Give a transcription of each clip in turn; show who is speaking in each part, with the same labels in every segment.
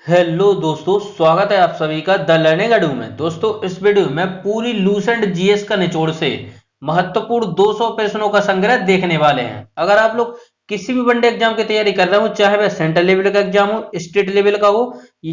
Speaker 1: Hello दोस्तों, स्वागत है आप सभी का द लर्निंग एडू में। दोस्तों, इस वीडियो में पूरी लूसेंट जीएस का निचोड़ से महत्वपूर्ण 200 प्रश्नों का संग्रह देखने वाले हैं। अगर आप लोग किसी भी वनडे एग्जाम की तैयारी कर रहे हो, चाहे वह सेंट्रल लेवल का एग्जाम हो, स्टेट लेवल का हो,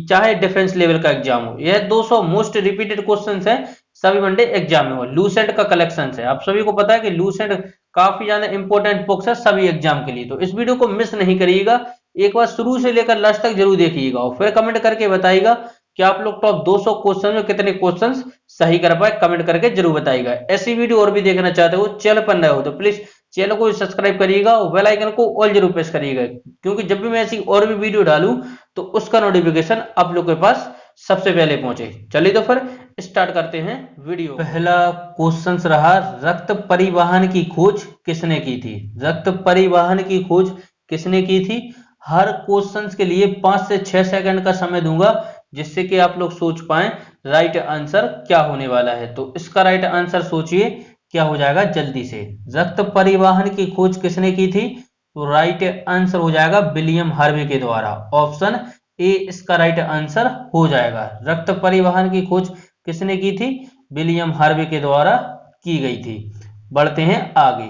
Speaker 1: चाहे डिफेंस लेवल का एग्जाम हो, यह 200 मोस्ट रिपीटेड क्वेश्चन है सभी वनडे एग्जाम में हो। लूसेंट का कलेक्शन है। आप सभी को पता है कि लूसेंट काफी ज्यादा इंपॉर्टेंट बुक्स है सभी एग्जाम के लिए, तो इस वीडियो को मिस नहीं करिएगा। एक बार शुरू से लेकर लास्ट तक जरूर देखिएगा और फिर कमेंट करके बताइएगा कि आप लोग टॉप 200 क्वेश्चन में कितने क्वेश्चंस सही कर पाए। कमेंट करके जरूर बताइएगा। ऐसी वीडियो और भी देखना चाहते हो, चैनल पर नए हो तो प्लीज चैनल को सब्सक्राइब करिएगा और बेल आइकन को ऑल जरूर प्रेस करिएगा, क्योंकि जब भी मैं ऐसी और भी वीडियो डालूं तो उसका नोटिफिकेशन आप लोग के पास सबसे पहले पहुंचे। चलिए तो फिर स्टार्ट करते हैं वीडियो। पहला क्वेश्चन रहा, रक्त परिवहन की खोज किसने की थी? रक्त परिवहन की खोज किसने की थी? हर क्वेश्चंस के लिए 5 से 6 सेकंड का समय दूंगा, जिससे कि आप लोग सोच पाए राइट आंसर क्या होने वाला है। तो इसका राइट आंसर सोचिए क्या हो जाएगा जल्दी से। रक्त परिवहन की खोज किसने की थी? तो राइट आंसर हो जाएगा विलियम हार्वे के द्वारा। ऑप्शन ए इसका राइट आंसर हो जाएगा। रक्त परिवहन की खोज किसने की थी? विलियम हार्वे के द्वारा की गई थी। बढ़ते हैं आगे।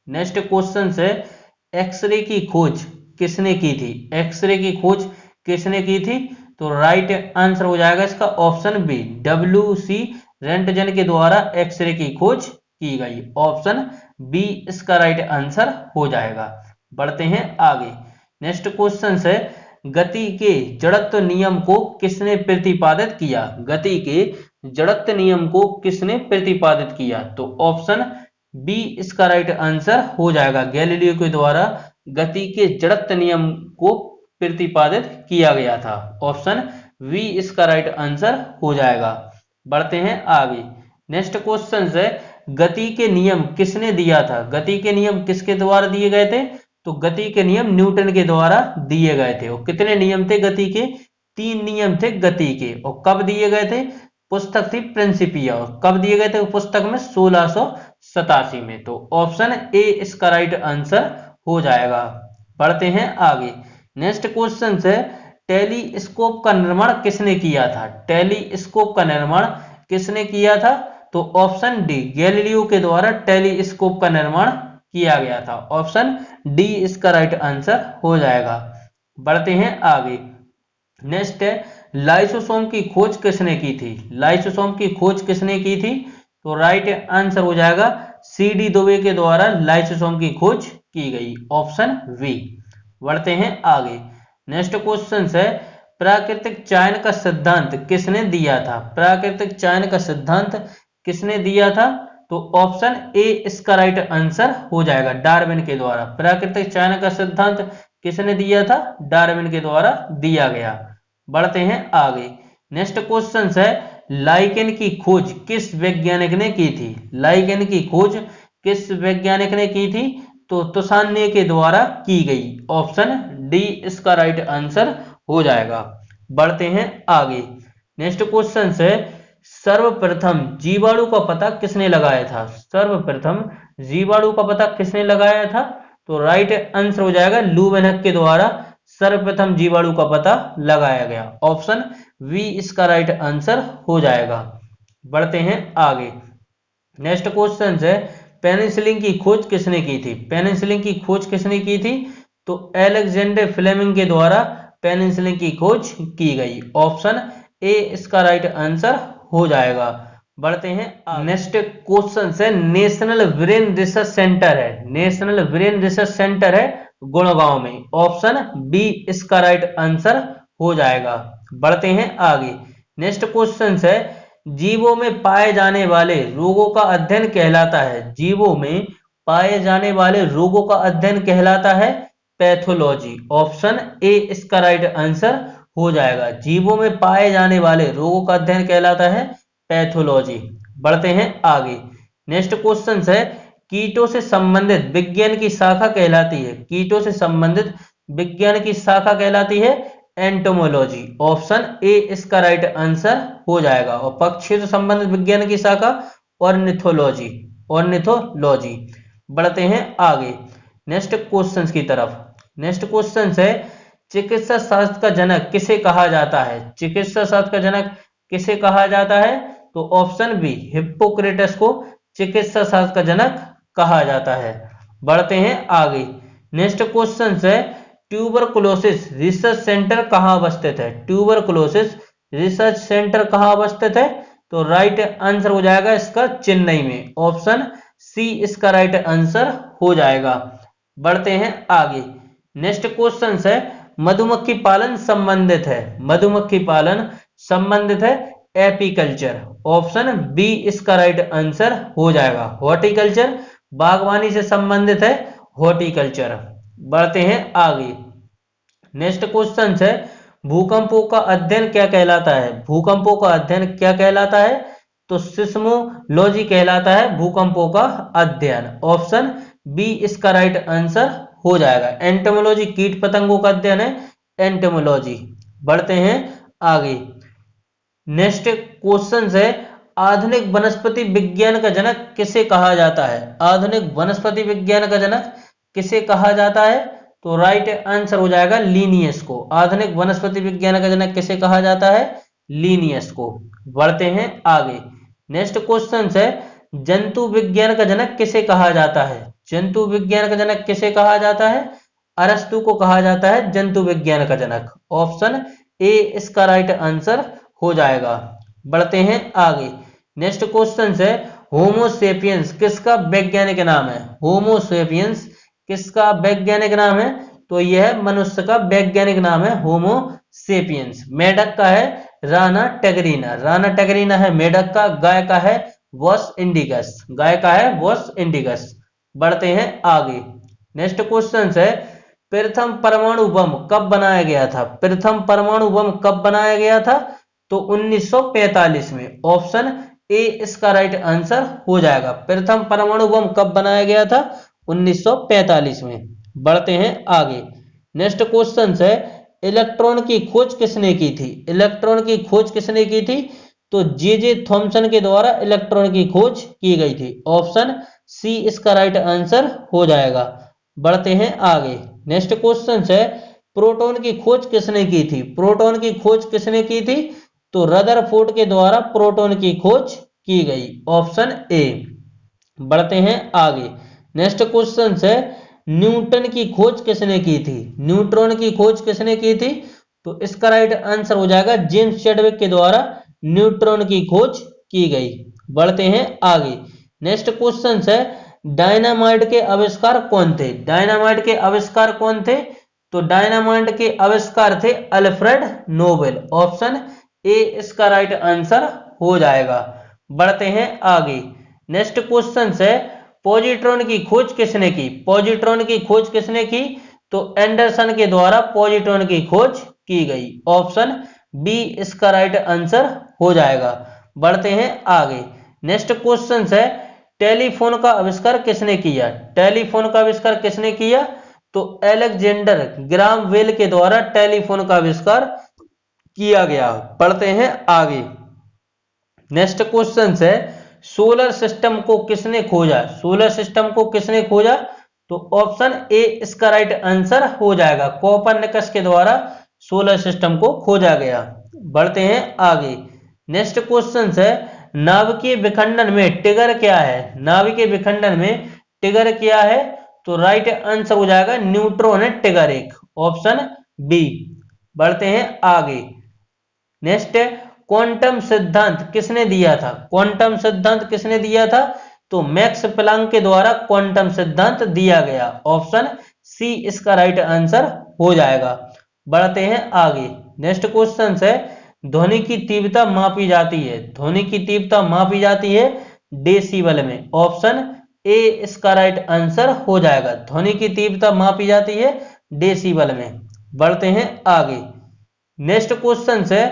Speaker 1: नेक्स्ट क्वेश्चन है, एक्सरे की खोज किसने की थी? एक्सरे की खोज किसने की थी? तो राइट आंसर हो जाएगा इसका ऑप्शन बी, WC रेंटजन के द्वारा एक्सरे की खोज की गई। ऑप्शन बी इसका राइट आंसर हो जाएगा। बढ़ते हैं आगे। नेक्स्ट क्वेश्चन है, गति के जड़त्व नियम को किसने प्रतिपादित किया? गति के जड़त्व नियम को किसने प्रतिपादित किया? तो ऑप्शन बी इसका राइट आंसर हो जाएगा। गैलीलियो के द्वारा गति के जड़त्व नियम को प्रतिपादित किया गया था। ऑप्शन वी इसका राइट आंसर हो जाएगा। बढ़ते हैं आगे। नेक्स्ट क्वेश्चन है, गति के नियम किसने दिया था? गति के नियम किसके द्वारा दिए गए थे? तो गति के नियम न्यूटन के द्वारा दिए गए थे। और कितने नियम थे गति के? 3 नियम थे गति के। और कब दिए गए थे? पुस्तक थी प्रिंसिपिया। और कब दिए गए थे पुस्तक में? 1687 में। तो ऑप्शन ए इसका राइट आंसर हो जाएगा। बढ़ते हैं आगे। नेक्स्ट क्वेश्चन है, टेलीस्कोप का निर्माण किसने किया था? टेलीस्कोप का निर्माण किसने किया था? तो ऑप्शन डी, गैलीलियो के द्वारा टेलीस्कोप का निर्माण किया गया था। ऑप्शन डी इसका राइट आंसर हो जाएगा। बढ़ते हैं आगे। नेक्स्ट है, लाइसोसोम की खोज किसने की थी? लाइसोसोम की खोज किसने की थी? तो राइट आंसर हो जाएगा CD दुबे के द्वारा लाइसोसोम की खोज की गई। Option B. बढ़ते हैं आगे। नेक्स्ट क्वेश्चन है, प्राकृतिक चयन का सिद्धांत किसने दिया था? प्राकृतिक चयन का सिद्धांत किसने दिया था? तो ऑप्शन ए इसका राइट आंसर हो जाएगा। डार्विन के द्वारा। प्राकृतिक चयन का सिद्धांत किसने दिया था? डार्विन के द्वारा दिया गया। बढ़ते हैं आगे। नेक्स्ट क्वेश्चन है, लाइकेन की खोज किस वैज्ञानिक ने की थी? लाइकेन की खोज किस वैज्ञानिक ने की थी? तो तुसान्ने के द्वारा की गई। ऑप्शन डी इसका राइट आंसर हो जाएगा। बढ़ते हैं आगे। नेक्स्ट क्वेश्चन है, सर्वप्रथम जीवाणु का पता किसने लगाया था? सर्वप्रथम जीवाणु का पता किसने लगाया था? तो राइट आंसर हो जाएगा लुवेनक के द्वारा सर्वप्रथम जीवाणु का पता लगाया गया। ऑप्शन वी इसका राइट आंसर हो जाएगा। बढ़ते हैं आगे। नेक्स्ट क्वेश्चन है, पेनिसिलिन की खोज किसने की थी? पेनिसिलिन की खोज किसने की थी? तो अलेक्जेंडर फ्लेमिंग के द्वारा पेनिसिलिन की खोज की गई। ऑप्शन ए इसका राइट आंसर हो जाएगा। बढ़ते हैं नेक्स्ट क्वेश्चन है, नेशनल ब्रेन रिसर्च सेंटर है, नेशनल ब्रेन रिसर्च सेंटर है गुड़गांव में। ऑप्शन बी इसका राइट आंसर हो जाएगा। बढ़ते हैं आगे। नेक्स्ट क्वेश्चन है, जीवों में पाए जाने वाले रोगों का अध्ययन कहलाता है? जीवों में पाए जाने वाले रोगों का अध्ययन कहलाता है पैथोलॉजी। ऑप्शन ए इसका राइट आंसर हो जाएगा। जीवों में पाए जाने वाले रोगों का अध्ययन कहलाता है पैथोलॉजी। बढ़ते हैं आगे। नेक्स्ट क्वेश्चन है, कीटों से संबंधित विज्ञान की शाखा कहलाती है? कीटों से संबंधित विज्ञान की शाखा कहलाती है एंटोमोलॉजी। ऑप्शन ए इसका राइट आंसर हो जाएगा। और पक्षियों से संबंधित विज्ञान की शाखा ऑर्निथोलॉजी। ऑर्निथोलॉजी। बढ़ते हैं आगे नेक्स्ट क्वेश्चन की तरफ। नेक्स्ट क्वेश्चन है, चिकित्सा शास्त्र का जनक किसे कहा जाता है? चिकित्सा शास्त्र का जनक किसे कहा जाता है? तो ऑप्शन बी, हिप्पोक्रेटस को चिकित्सा शास्त्र का जनक कहा जाता है। बढ़ते हैं आगे। नेक्स्ट क्वेश्चन है, ट्यूबरकुलोसिस रिसर्च सेंटर कहाँ अवस्थित है? ट्यूबरकुलोसिस रिसर्च सेंटर कहाँ अवस्थित है? तो राइट आंसर हो जाएगा इसका चेन्नई में। ऑप्शन सी इसका राइट आंसर हो जाएगा। बढ़ते हैं आगे। नेक्स्ट क्वेश्चन है, मधुमक्खी पालन संबंधित है, मधुमक्खी पालन संबंधित है एपीकल्चर। ऑप्शन बी इसका राइट आंसर हो जाएगा। हॉर्टिकल्चर, बागवानी से संबंधित है हॉर्टिकल्चर। बढ़ते हैं आगे। नेक्स्ट क्वेश्चन है, भूकंपों का अध्ययन क्या कहलाता है? भूकंपों का अध्ययन क्या कहलाता है? तो सिस्मोलॉजी कहलाता है भूकंपों का अध्ययन। ऑप्शन बी इसका राइट आंसर हो जाएगा। एंटोमोलॉजी कीट पतंगों का अध्ययन है एंटोमोलॉजी। बढ़ते हैं आगे। नेक्स्ट क्वेश्चन है, आधुनिक वनस्पति विज्ञान का जनक किसे कहा जाता है? आधुनिक वनस्पति विज्ञान का जनक किसे कहा जाता है? तो राइट आंसर हो जाएगा लिनियस को। आधुनिक वनस्पति विज्ञान का जनक किसे कहा जाता है? लिनियस को। बढ़ते हैं आगे। नेक्स्ट क्वेश्चन है, जंतु विज्ञान का जनक किसे कहा जाता है? जंतु विज्ञान का जनक किसे कहा जाता है? अरस्तु को कहा जाता है जंतु विज्ञान का जनक। ऑप्शन ए इसका राइट आंसर हो जाएगा। बढ़ते हैं आगे। नेक्स्ट क्वेश्चन है, होमोसेपियंस किसका वैज्ञानिक नाम है? होमोसेपियंस किसका वैज्ञानिक नाम है? तो यह मनुष्य का वैज्ञानिक नाम है होमोसेपियंस। मेढक का है राना टेगरीना, राना टेगरीना है मेढक का। गाय का है वॉस इंडिगस, गाय का है वॉस इंडिगस। बढ़ते हैं आगे। नेक्स्ट क्वेश्चन है, प्रथम परमाणु बम कब बनाया गया था? प्रथम परमाणु बम कब बनाया गया था? तो 1945 में। ऑप्शन ए इसका राइट आंसर हो जाएगा। प्रथम परमाणु बम कब बनाया गया था? 1945 में। बढ़ते हैं आगे। नेक्स्ट क्वेश्चन है, इलेक्ट्रॉन की खोज किसने की थी? इलेक्ट्रॉन की खोज किसने की थी? तो जे थॉमसन के द्वारा इलेक्ट्रॉन की खोज की गई थी। ऑप्शन सी इसका राइट आंसर हो जाएगा। बढ़ते हैं आगे। नेक्स्ट क्वेश्चन है, प्रोटॉन की खोज किसने की थी? प्रोटॉन की खोज किसने की थी? तो रदरफोर्ड के द्वारा प्रोटॉन की खोज की गई। Option A. बढ़ते हैं आगे। नेक्स्ट क्वेश्चन है, न्यूटन की खोज किसने की थी? न्यूट्रॉन की खोज किसने की थी? तो इसका राइट आंसर हो जाएगा जेम्स चैडविक के द्वारा न्यूट्रॉन की खोज की गई। बढ़ते हैं आगे। नेक्स्ट क्वेश्चन है, डायनामाइट के आविष्कार कौन थे? डायनामाइट के आविष्कार कौन थे? तो डायनामाइट के आविष्कार थे अल्फ्रेड नोबेल। ऑप्शन ए इसका राइट आंसर हो जाएगा। बढ़ते हैं आगे। नेक्स्ट क्वेश्चन है, पॉजिट्रॉन की खोज किसने की? पॉजिट्रॉन की खोज किसने की? तो एंडरसन के द्वारा पॉजिट्रॉन की खोज की गई। ऑप्शन बी इसका राइट आंसर हो जाएगा। बढ़ते हैं आगे। नेक्स्ट क्वेश्चन है, टेलीफोन का आविष्कार किसने किया? टेलीफोन का आविष्कार किसने किया? तो अलेक्जेंडर ग्राम बेल के द्वारा टेलीफोन का आविष्कार किया गया। पढ़ते हैं आगे। नेक्स्ट क्वेश्चन है, सोलर सिस्टम को किसने खोजा? सोलर सिस्टम को किसने खोजा? तो ऑप्शन ए इसका राइट आंसर हो जाएगा। कोपरनिकस के द्वारा सोलर सिस्टम को खोजा गया। बढ़ते हैं आगे। नेक्स्ट क्वेश्चन है, नाभिकीय विखंडन में टिगर क्या है? नाभिकीय विखंडन में टिगर क्या है? तो राइट आंसर हो जाएगा न्यूट्रॉन है टिगर एक। Option B. बढ़ते हैं आगे। नेक्स्ट, क्वांटम सिद्धांत किसने दिया था? क्वांटम सिद्धांत किसने दिया था? तो मैक्स प्लांक के द्वारा क्वांटम सिद्धांत दिया गया। ऑप्शन सी इसका राइट आंसर हो जाएगा। बढ़ते हैं आगे। नेक्स्ट क्वेश्चन है, ध्वनि की तीव्रता मापी जाती है। ध्वनि की तीव्रता मापी जाती है डेसिबल में। ऑप्शन ए इसका राइट आंसर हो जाएगा। ध्वनि की तीव्रता मापी जाती है डेसिबल में। बढ़ते हैं आगे। नेक्स्ट क्वेश्चन है,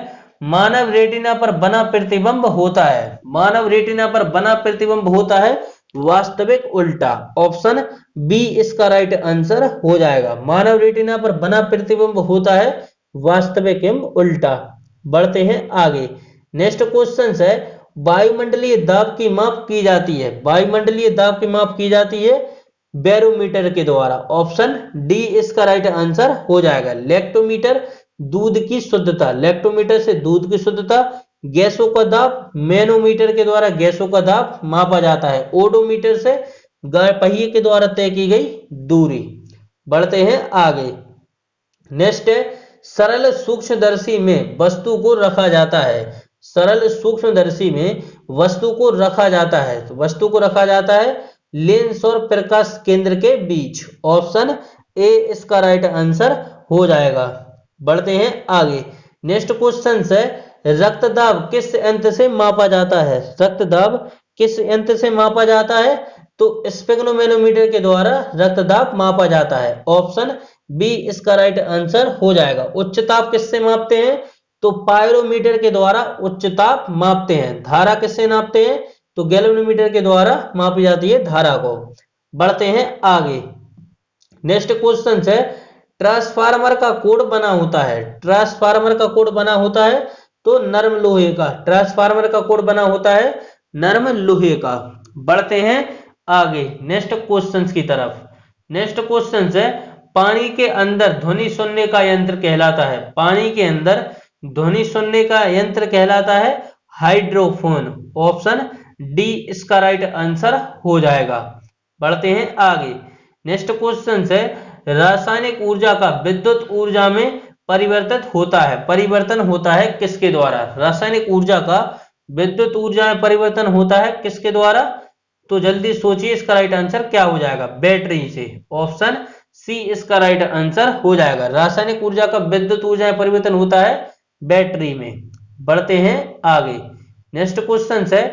Speaker 1: मानव रेटिना पर बना प्रतिबिंब होता है। मानव रेटिना पर बना प्रतिबिंब होता है वास्तविक उल्टा। ऑप्शन बी इसका राइट आंसर हो जाएगा। मानव रेटिना पर बना प्रतिबिंब होता है वास्तविक एवं उल्टा। बढ़ते हैं आगे। नेक्स्ट क्वेश्चन है, वायुमंडलीय दाब की माप की जाती है। वायुमंडलीय दाब की माप की जाती है बैरोमीटर के द्वारा। ऑप्शन डी इसका राइट आंसर हो जाएगा। लैक्टोमीटर दूध की शुद्धता, लैक्टोमीटर से दूध की शुद्धता। गैसों का दाब, मैनोमीटर के द्वारा गैसों का दाब मापा जाता है। ओडोमीटर से पहिए के द्वारा तय की गई दूरी। बढ़ते हैं आगे। नेक्स्ट है सरल सूक्ष्मदर्शी में वस्तु को रखा जाता है। सरल सूक्ष्मदर्शी में वस्तु को रखा जाता है, तो वस्तु को रखा जाता है लेंस और प्रकाश केंद्र के बीच। ऑप्शन ए इसका राइट आंसर हो जाएगा। बढ़ते हैं आगे। नेक्स्ट क्वेश्चन है रक्तदाब किस यंत्र से मापा जाता है। रक्तदाब किस यंत्र से मापा जाता है, तो स्पेग्नोमेनोमीटर के द्वारा रक्तदाब मापा जाता है। ऑप्शन बी इसका राइट आंसर हो जाएगा। उच्च ताप किससे मापते हैं, तो पायरोमीटर के द्वारा उच्च ताप मापते हैं। धारा किससे नापते हैं, तो गैल्वेनोमीटर के द्वारा मापी जाती है धारा को। बढ़ते हैं आगे। नेक्स्ट क्वेश्चन है ट्रांसफार्मर का कोड बना होता है। ट्रांसफार्मर का कोड बना होता है तो नर्म लोहे का। ट्रांसफार्मर का कोड बना होता है नर्म लोहे का। बढ़ते हैं आगे नेक्स्ट क्वेश्चंस की तरफ। नेक्स्ट क्वेश्चन है पानी के अंदर ध्वनि सुनने का यंत्र कहलाता है। पानी के अंदर ध्वनि सुनने का यंत्र कहलाता है हाइड्रोफोन। ऑप्शन डी इसका राइट आंसर हो जाएगा। बढ़ते हैं आगे। नेक्स्ट क्वेश्चन है रासायनिक ऊर्जा का विद्युत ऊर्जा में परिवर्तन होता है किसके द्वारा। रासायनिक ऊर्जा का विद्युत ऊर्जा में परिवर्तन होता है किसके द्वारा, तो जल्दी सोचिए इसका राइट आंसर क्या हो जाएगा, बैटरी से। ऑप्शन सी इसका राइट आंसर हो जाएगा। रासायनिक ऊर्जा का विद्युत ऊर्जा में परिवर्तन होता है बैटरी में। बढ़ते हैं आगे। नेक्स्ट क्वेश्चन है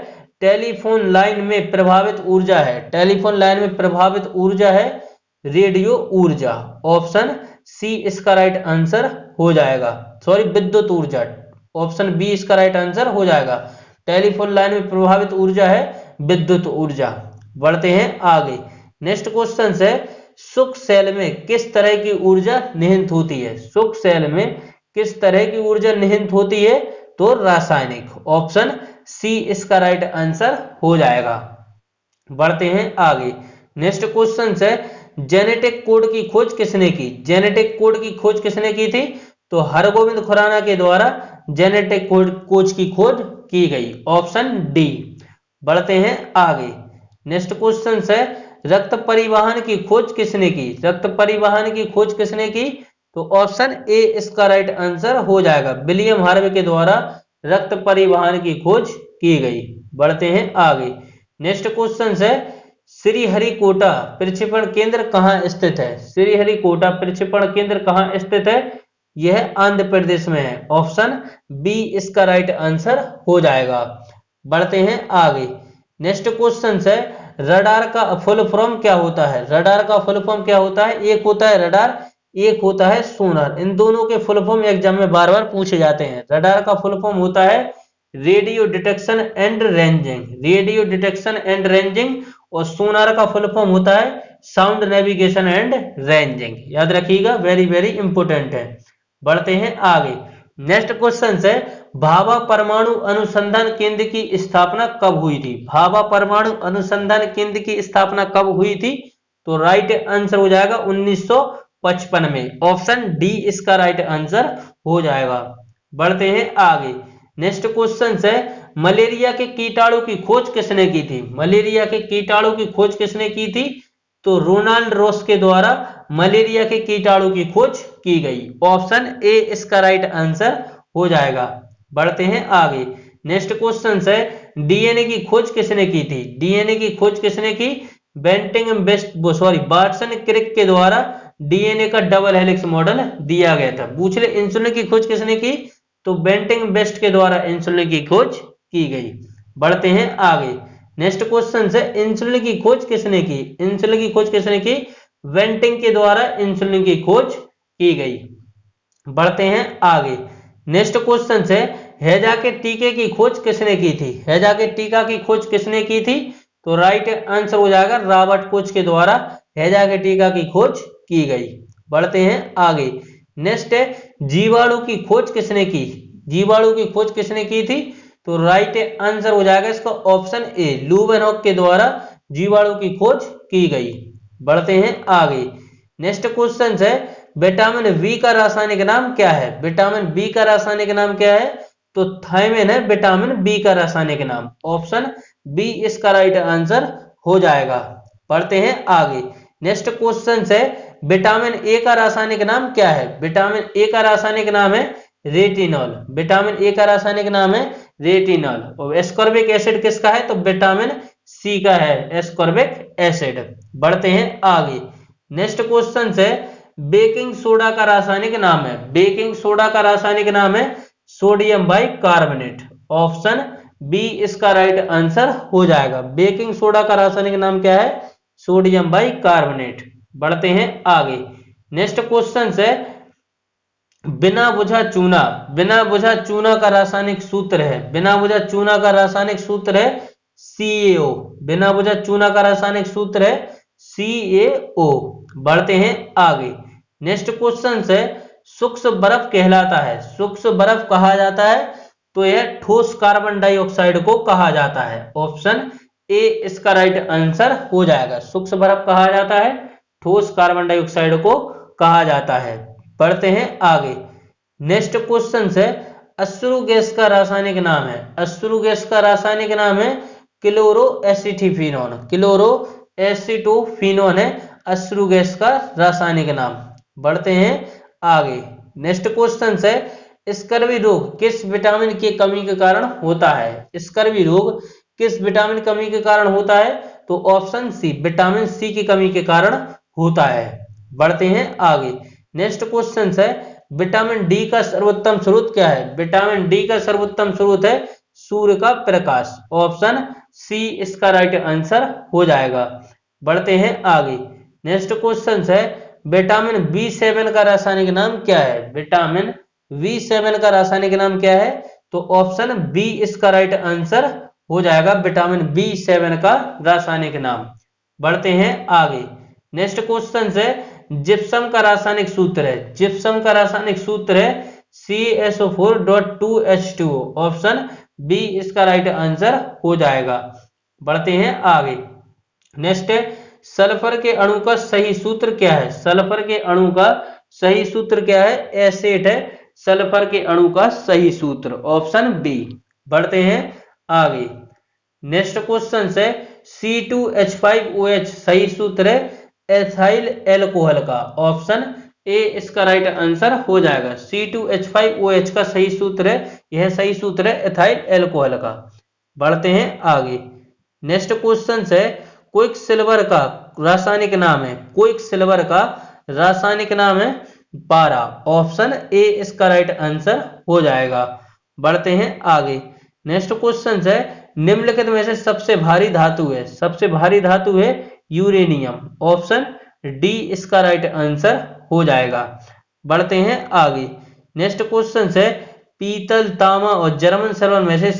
Speaker 1: टेलीफोन लाइन में प्रभावित ऊर्जा है। टेलीफोन लाइन में प्रभावित ऊर्जा है रेडियो ऊर्जा। ऑप्शन सी इसका राइट आंसर हो जाएगा। सॉरी, विद्युत ऊर्जा। ऑप्शन बी इसका राइट आंसर हो जाएगा। टेलीफोन लाइन में प्रभावित ऊर्जा है विद्युत ऊर्जा। बढ़ते हैं आगे। नेक्स्ट क्वेश्चन है शुक्र सेल में किस तरह की ऊर्जा निहित होती है। शुक्र सेल में किस तरह की ऊर्जा निहित होती है, तो रासायनिक। ऑप्शन सी इसका राइट आंसर हो जाएगा। बढ़ते हैं आगे। नेक्स्ट क्वेश्चन है जेनेटिक कोड की खोज किसने की। जेनेटिक कोड की खोज किसने की थी, तो हरगोविंद खुराना के द्वारा जेनेटिक कोड की खोज की गई। Option D. बढ़ते हैं आगे। नेक्स्ट क्वेश्चन है रक्त परिवहन की खोज किसने की। रक्त परिवहन की खोज किसने की, तो ऑप्शन ए इसका राइट आंसर हो जाएगा। विलियम हार्वे के द्वारा रक्त परिवहन की खोज की गई। बढ़ते हैं आगे। नेक्स्ट क्वेश्चन है श्रीहरिकोटा प्रक्षेपण केंद्र कहाँ स्थित है। श्रीहरिकोटा प्रक्षेपण केंद्र कहाँ स्थित है, यह आंध्र प्रदेश में है। ऑप्शन बी इसका राइट आंसर हो जाएगा। बढ़ते हैं आगे। नेक्स्ट क्वेश्चन है रडार का फुल फॉर्म क्या होता है। रडार का फुल फॉर्म क्या होता है, एक होता है रडार, एक होता है सोनार। इन दोनों के फुल फॉर्म एग्जाम में बार बार पूछे जाते हैं। रडार का फुल फॉर्म होता है radio detection and ranging. Radio detection and ranging. और सोनार का फुल फॉर्म होता है साउंड नेविगेशन एंड रेंजिंग। याद रखिएगा, वेरी वेरी इंपोर्टेंट है। बढ़ते हैं आगे। नेक्स्ट क्वेश्चन है भाभा परमाणु अनुसंधान केंद्र की स्थापना कब हुई थी। भाभा परमाणु अनुसंधान केंद्र की स्थापना कब हुई थी, तो राइट आंसर हो जाएगा 1955 में। ऑप्शन डी इसका राइट आंसर हो जाएगा। बढ़ते हैं आगे। नेक्स्ट क्वेश्चन है मलेरिया के कीटाणु की खोज किसने की थी। मलेरिया के कीटाणु की खोज किसने की थी, तो रोनाल्ड रॉस के द्वारा मलेरिया के कीटाणु की खोज की गई। ऑप्शन ए इसका राइट आंसर हो जाएगा। बढ़ते हैं आगे। नेक्स्ट क्वेश्चन है डीएनए की खोज किसने की थी। डीएनए की खोज किसने की, वाटसन क्रिक के द्वारा डीएनए का डबल हेलिक्स मॉडल दिया गया था। दूसरे इंसुलिन की खोज किसने की, तो बेंटिंग बेस्ट के द्वारा इंसुलिन की खोज की गई। बढ़ते हैं आगे। नेक्स्ट क्वेश्चन है इंसुलिन की खोज किसने की। इंसुलिन की खोज किसने की, वेंटिंग के द्वारा इंसुलिन की खोज की गई। बढ़ते हैं आगे। नेक्स्ट क्वेश्चन है हैजा के टीके की खोज किसने की थी। हैजा के टीका की खोज किसने की थी, तो राइट आंसर हो जाएगा रॉबर्ट कोच के द्वारा हैजा के टीका की खोज की गई। बढ़ते हैं आगे। नेक्स्ट है जीवाणु की खोज किसने की। जीवाणु की खोज किसने की थी, तो राइट आंसर हो जाएगा इसका ऑप्शन ए, लुवेनहॉक के द्वारा जीवाणु की खोज की गई। बढ़ते हैं आगे। नेक्स्ट क्वेश्चन है विटामिन बी का रासायनिक नाम क्या है? विटामिन बी का रासायनिक नाम क्या है? तो थायमिन है विटामिन बी का रासायनिक नाम। ऑप्शन बी इसका राइट आंसर हो जाएगा। बढ़ते हैं आगे। नेक्स्ट क्वेश्चन है विटामिन ए का रासायनिक नाम क्या है? विटामिन ए का रासायनिक नाम है रेटिनॉल। विटामिन ए का रासायनिक नाम है रेटिनॉल। और एस्कॉर्बिक एसिड किसका है? तो विटामिन सी का है एस्कॉर्बिक एसिड। बढ़ते हैं आगे। नेक्स्ट क्वेश्चन है बेकिंग सोडा का रासायनिक नाम है। बेकिंग सोडा का रासायनिक नाम है सोडियम बाइकार्बोनेट। ऑप्शन बी इसका राइट आंसर हो जाएगा। बेकिंग सोडा का रासायनिक नाम क्या है? Sodium bicarbonate. बढ़ते हैं आगे। नेक्स्ट क्वेश्चन है बिना बुझा चूना। बिना बुझा चूना का रासायनिक सूत्र है। बिना बुझा चूना का रासायनिक सूत्र है CaO। बिना बुझा चूना का रासायनिक सूत्र है CaO। बढ़ते हैं आगे। नेक्स्ट क्वेश्चन है सूक्ष्म बर्फ कहलाता है। सूक्ष्म बर्फ कहा जाता है तो यह ठोस कार्बन डाइऑक्साइड को कहा जाता है। ऑप्शन ए इसका राइट आंसर हो जाएगा। सूक्ष्म बर्फ कहा जाता है, ठोस कार्बन डाइऑक्साइड को कहा जाता है। बढ़ते हैं आगे। नेक्स्ट क्वेश्चन है अश्रु गैस का रासायनिक नाम है। अश्रु गैस का रासायनिक नाम है क्लोरो एसिटिफिनोन। क्लोरो एसिटोफिनोन है अश्रु गैस का रासायनिक नाम। बढ़ते हैं आगे। नेक्स्ट क्वेश्चन है स्कर्वी रोग किस विटामिन की कमी के कारण होता है? स्कर्वी रोग किस विटामिन कमी के कारण होता है? तो ऑप्शन सी विटामिन सी की कमी के कारण होता है। बढ़ते हैं आगे। नेक्स्ट क्वेश्चन है विटामिन डी का सर्वोत्तम स्रोत क्या है? विटामिन डी का सर्वोत्तम स्रोत है सूर्य का प्रकाश। ऑप्शन सी इसका राइट आंसर हो जाएगा। बढ़ते हैं आगे। नेक्स्ट क्वेश्चन है विटामिन B7 का रासायनिक नाम क्या है? विटामिन B7 का रासायनिक नाम क्या है? तो ऑप्शन बी इसका राइट आंसर हो जाएगा। विटामिन B7 का रासायनिक नाम। बढ़ते हैं आगे। नेक्स्ट क्वेश्चन है जिप्सम का रासायनिक सूत्र है। जिप्सम का रासायनिक सूत्र है CaSO4.2H2O। ऑप्शन बी इसका राइट आंसर हो जाएगा। बढ़ते हैं आगे। नेक्स्ट सल्फर के अणु का सही सूत्र क्या है? सल्फर के अणु का सही सूत्र क्या है? एसेट है सल्फर के अणु का सही सूत्र। Option B. बढ़ते हैं आगे। नेक्स्ट क्वेश्चन है C2H5OH सही सूत्र है एथाइल एल्कोहल का। ऑप्शन ए इसका राइट आंसर हो जाएगा। C2H5OH का सही सूत्र है, यह सही सूत्र है एथाइल एल्कोहल का। बढ़ते हैं आगे। नेक्स्ट क्वेश्चन है क्विक सिल्वर का रासायनिक नाम है। क्विक सिल्वर का रासायनिक नाम है पारा। ऑप्शन ए इसका राइट आंसर हो जाएगा। बढ़ते हैं आगे। नेक्स्ट क्वेश्चन है निम्नलिखित में से सबसे भारी धातु है। सबसे भारी धातु है यूरेनियम। ऑप्शन डी इसका राइट आंसर हो जाएगा। बढ़ते हैं आगे। नेक्स्ट क्वेश्चन है पीतल, तांबा और जर्मन सिल्वर में से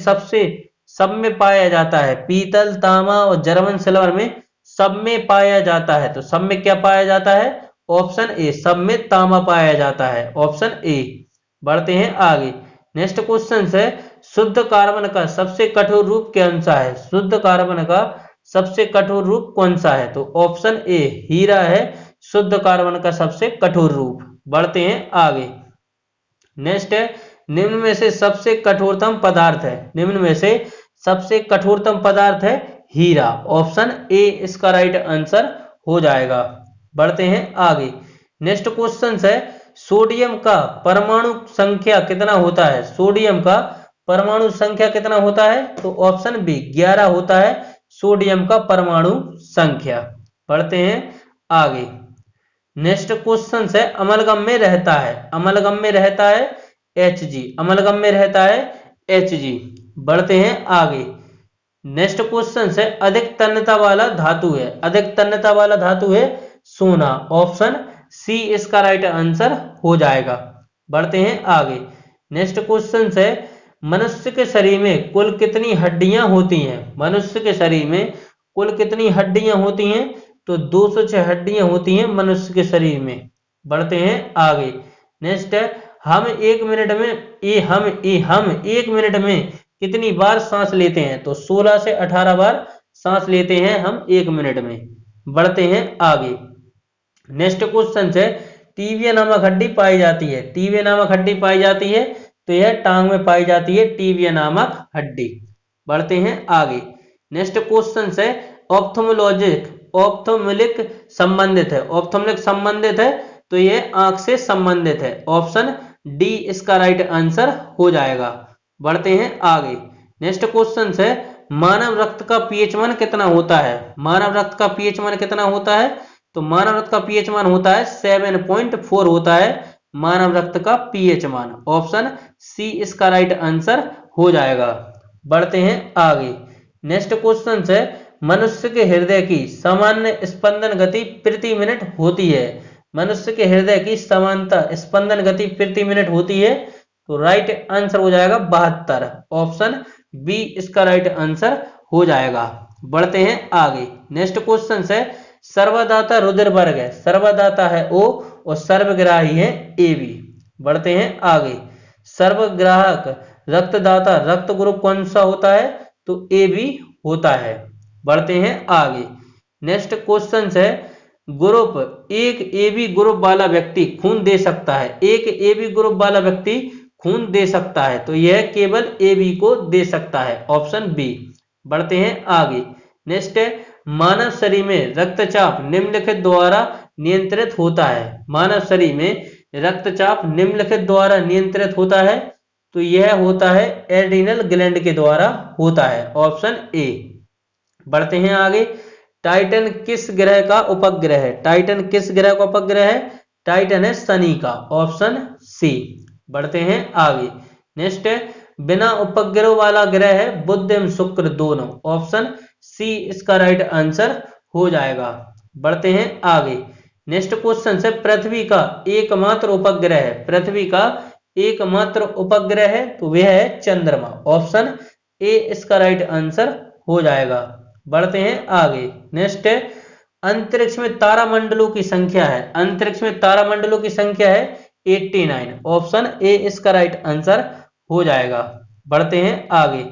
Speaker 1: सब में पाया जाता है। पीतल, तांबा और जर्मन सिल्वर में सब में पाया जाता है। तो सब में क्या पाया जाता है? ऑप्शन ए सब में तांबा पाया जाता है। Option A. बढ़ते हैं आगे। नेक्स्ट क्वेश्चन है शुद्ध कार्बन का सबसे कठोर रूप कौन सा है? शुद्ध कार्बन का सबसे कठोर रूप कौन सा है? तो ऑप्शन ए हीरा है शुद्ध कार्बन का सबसे कठोर रूप। बढ़ते हैं आगे। नेक्स्ट है निम्न में से सबसे कठोरतम पदार्थ है। निम्न में से सबसे कठोरतम पदार्थ है हीरा। ऑप्शन ए इसका राइट आंसर हो जाएगा। बढ़ते हैं आगे। नेक्स्ट क्वेश्चन है सोडियम का परमाणु संख्या कितना होता है? सोडियम का परमाणु संख्या कितना होता है? तो ऑप्शन बी 11 होता है सोडियम का परमाणु संख्या। बढ़ते हैं आगे। नेक्स्ट क्वेश्चन है अमलगम में रहता है। अमलगम में रहता है Hg। अमलगम में रहता है Hg। बढ़ते हैं आगे। नेक्स्ट क्वेश्चन है अधिक तन्यता वाला धातु है। अधिक तन्यता वाला धातु है सोना। ऑप्शन सी इसका राइट आंसर हो जाएगा। बढ़ते हैं आगे। नेक्स्ट क्वेश्चन है मनुष्य के शरीर में कुल कितनी हड्डियां होती हैं? मनुष्य के शरीर में कुल कितनी हड्डियां होती हैं? तो 206 हड्डियां होती हैं मनुष्य के शरीर में। बढ़ते हैं आगे। नेक्स्ट है हम एक मिनट में कितनी बार सांस लेते हैं? तो 16 से 18 बार सांस लेते हैं हम एक मिनट में। बढ़ते हैं आगे। नेक्स्ट क्वेश्चन है, टीबिया नामक हड्डी पाई जाती है, टीबिया नामक हड्डी पाई जाती है, तो यह टांग में पाई जाती है टीबिया नामक हड्डी। बढ़ते हैं आगे। नेक्स्ट क्वेश्चन है, ऑप्थोमिलिक संबंधित है, ऑप्थोमिलिक संबंधित है, तो यह आंख से संबंधित है। ऑप्शन डी इसका राइट आंसर हो जाएगा। बढ़ते हैं आगे। नेक्स्ट क्वेश्चन है, मानव रक्त का पीएच मान कितना होता है, मानव रक्त का पीएच मान कितना होता है, तो मानव रक्त का पीएच मान होता है 7.4 होता है मानव रक्त का पीएच मान। ऑप्शन सी इसका राइट आंसर हो जाएगा। बढ़ते हैं आगे। नेक्स्ट क्वेश्चन है, मनुष्य के हृदय की सामान्य स्पंदन गति प्रति मिनट होती है, मनुष्य के हृदय की सामान्य स्पंदन गति प्रति मिनट होती है, तो राइट आंसर हो जाएगा 72। ऑप्शन बी इसका राइट आंसर हो जाएगा। बढ़ते हैं आगे। नेक्स्ट क्वेश्चन है, सर्वदाता रुधिर वर्ग है, सर्वदाता है ओ और सर्वग्राही है ए बी। बढ़ते हैं आगे। सर्वग्राहक रक्तदाता रक्त ग्रुप कौन सा होता है, तो ए बी होता है। बढ़ते हैं आगे। नेक्स्ट क्वेश्चन है, ग्रुप एक ए बी ग्रुप वाला व्यक्ति खून दे सकता है, एक ए बी ग्रुप वाला व्यक्ति खून दे सकता है, तो यह केवल ए बी को दे सकता है। Option B. बढ़ते हैं आगे। नेक्स्ट है, मानव शरीर में रक्तचाप निम्नलिखित द्वारा नियंत्रित होता है, मानव शरीर में रक्तचाप निम्नलिखित द्वारा नियंत्रित होता है, तो यह होता है एड्रिनल ग्लैंड के द्वारा होता है। Option A. बढ़ते हैं आगे। टाइटन किस ग्रह का उपग्रह है, टाइटन किस ग्रह का उपग्रह है, टाइटन है शनि का। Option C. बढ़ते हैं आगे। नेक्स्ट है, बिना उपग्रह वाला ग्रह है बुध एवं शुक्र दोनों। ऑप्शन सी इसका राइट आंसर हो जाएगा। बढ़ते हैं आगे। नेक्स्ट क्वेश्चन है, पृथ्वी का एकमात्र उपग्रह है, पृथ्वी का एकमात्र उपग्रह है, तो वह है चंद्रमा। ऑप्शन ए इसका राइट आंसर हो जाएगा। बढ़ते हैं आगे। नेक्स्ट है, अंतरिक्ष में तारामंडलों की संख्या है, अंतरिक्ष में तारामंडलों की संख्या है 89। ऑप्शन ए इसका राइट आंसर हो जाएगा। बढ़ते हैं आगे।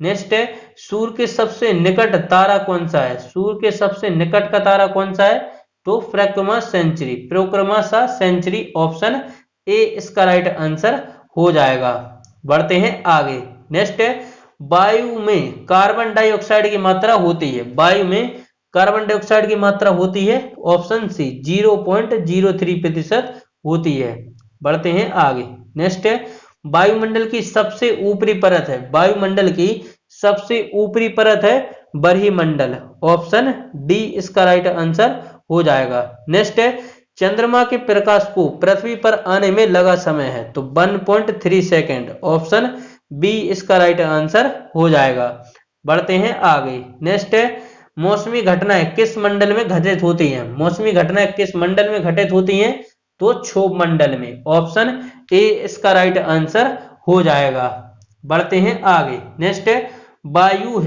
Speaker 1: नेक्स्ट है, सूर्य के सबसे निकट तारा कौन सा है, सूर्य के सबसे निकट का तारा कौन सा है, तो Proxima Centauri, Proxima Centauri. Option A इसका राइट आंसर हो जाएगा। बढ़ते हैं आगे। नेक्स्ट है, वायु में कार्बन डाइऑक्साइड की मात्रा होती है, वायु में कार्बन डाइऑक्साइड की मात्रा होती है, ऑप्शन सी 0.03% होती है। बढ़ते हैं आगे। नेक्स्ट है, वायुमंडल की सबसे ऊपरी परत है, वायुमंडल की सबसे ऊपरी परत है बरहीमंडल। ऑप्शन डी इसका राइट आंसर हो जाएगा। नेक्स्ट है, चंद्रमा के प्रकाश को पृथ्वी पर आने में लगा समय है, तो 1.3 सेकेंड। ऑप्शन बी इसका राइट आंसर हो जाएगा। बढ़ते हैं आगे। नेक्स्ट है, मौसमी घटनाएं किस मंडल में घटित होती हैं, मौसमी घटनाएं किस मंडल में घटित होती हैं, तो क्षोभ मंडल में। ऑप्शन ए इसका राइट आंसर हो जाएगा। बढ़ते हैं आगे। नेक्स्ट है, वायु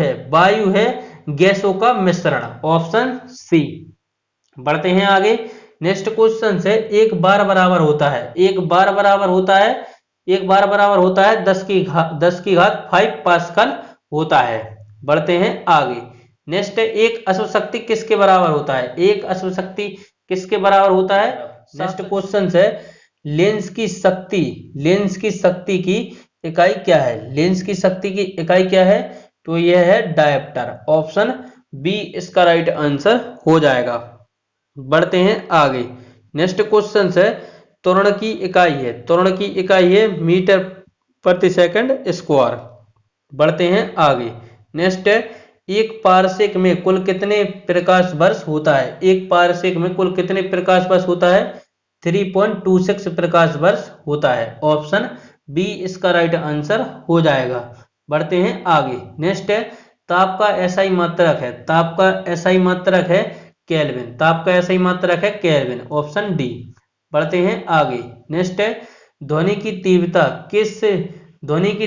Speaker 1: है गैसों का मिश्रण। Option C. बढ़ते हैं आगे। नेक्स्ट क्वेश्चन है, एक बार बराबर होता है, एक बार बराबर होता है, एक बार बराबर होता है 10 की घात 5 पास्कल होता है। बढ़ते हैं आगे। नेक्स्ट है, एक अश्व शक्ति किसके बराबर होता है, एक अश्व शक्ति किसके बराबर होता है। नेक्स्ट क्वेश्चन है, लेंस की शक्ति की इकाई क्या है, लेंस की शक्ति की इकाई क्या है, तो यह है डायप्टर। ऑप्शन बी इसका राइट आंसर हो जाएगा। बढ़ते हैं आगे। नेक्स्ट क्वेश्चन है, त्वरण की इकाई है, त्वरण की इकाई है मीटर प्रति सेकंड स्क्वायर। बढ़ते हैं आगे। नेक्स्ट है, एक पारसेक में कुल कितने प्रकाश वर्ष होता है, एक पारसेक में कुल कितने प्रकाश वर्ष होता है, 3.26 प्रकाश वर्ष होता है। ऑप्शन बी इसका राइट आंसर हो जाएगा। बढ़ते हैं आगे। नेक्स्ट है, ताप का एसआई मात्रक है, ताप का एसआई मात्रक है केल्विन, ताप का एसआई मात्रक है केल्विन। Option D. बढ़ते हैं आगे। नेक्स्ट है, ध्वनि की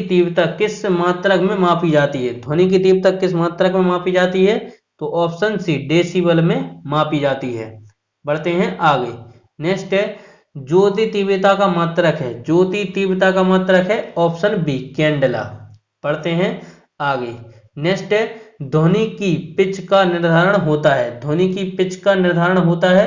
Speaker 1: तीव्रता किस मात्रक में मापी जाती है, ध्वनि की तीव्रता किस मात्रक में मापी जाती है, तो ऑप्शन सी डेसिबल में मापी जाती है। बढ़ते हैं आगे। नेक्स्ट है, ज्योति तीव्रता का मात्रक है, ज्योति तीव्रता का मात्रक है ऑप्शन बी कैंडला। पढ़ते हैं आगे। नेक्स्ट है, ध्वनि की पिच का निर्धारण होता है? ध्वनि की पिच का निर्धारण होता है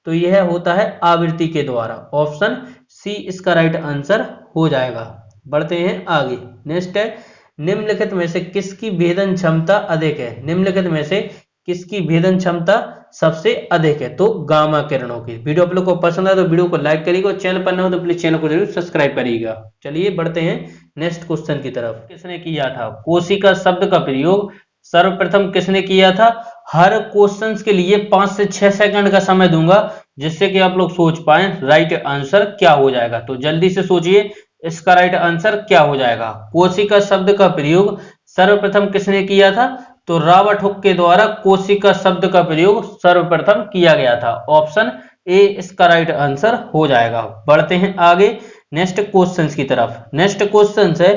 Speaker 1: तो यह होता है आवृत्ति के द्वारा। ऑप्शन सी इसका राइट आंसर हो जाएगा। बढ़ते हैं आगे। नेक्स्ट है, निम्नलिखित में से किसकी भेदन क्षमता अधिक है? निम्नलिखित में से किसकी भेदन क्षमता सबसे अधिक है? तो गामा किरणों की। वीडियो आप लोग को पसंद है तो वीडियो को लाइक करिएगा, चैनल पर न हो तो प्लीज चैनल को जरूर सब्सक्राइब करिएगा। चलिए बढ़ते हैं नेक्स्ट क्वेश्चन की तरफ। किसने किया था कोशिका शब्द का प्रयोग? सर्वप्रथम किसने किया था? हर क्वेश्चन के लिए 5 से 6 सेकंड का समय दूंगा जिससे कि आप लोग सोच पाए राइट आंसर क्या हो जाएगा। तो जल्दी से सोचिए इसका राइट आंसर क्या हो जाएगा। कोशिका शब्द का प्रयोग सर्वप्रथम किसने किया था? तो रॉबर्ट हुक के द्वारा कोशिका शब्द का प्रयोग सर्वप्रथम किया गया था। ऑप्शन ए इसका राइट आंसर हो जाएगा। बढ़ते हैं आगे नेक्स्ट क्वेश्चंस की तरफ। नेक्स्ट क्वेश्चन है,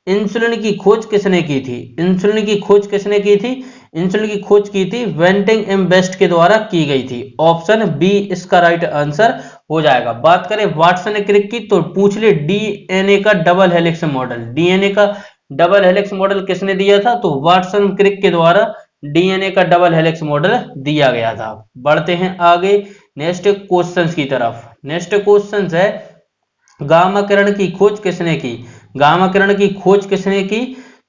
Speaker 1: इंसुलिन की खोज किसने की थी? इंसुलिन की खोज किसने की थी? इंसुलिन की खोज की थी वेंटिंग एम बेस्ट के द्वारा की गई थी। ऑप्शन बी इसका राइट आंसर हो जाएगा। बात करें वाटसन क्रिक की तो पूछ ले डीएनए का डबल हेलिक्स मॉडल। डीएनए का डबल हेलिक्स मॉडल किसने दिया था? तो वाटसन क्रिक के द्वारा डीएनए का डबल हेलिक्स मॉडल दिया गया था। बढ़ते हैं आगे नेक्स्ट क्वेश्चंस की तरफ। नेक्स्ट क्वेश्चन है, गामा किरण की खोज किसने की? गामा किरण की खोज किसने की?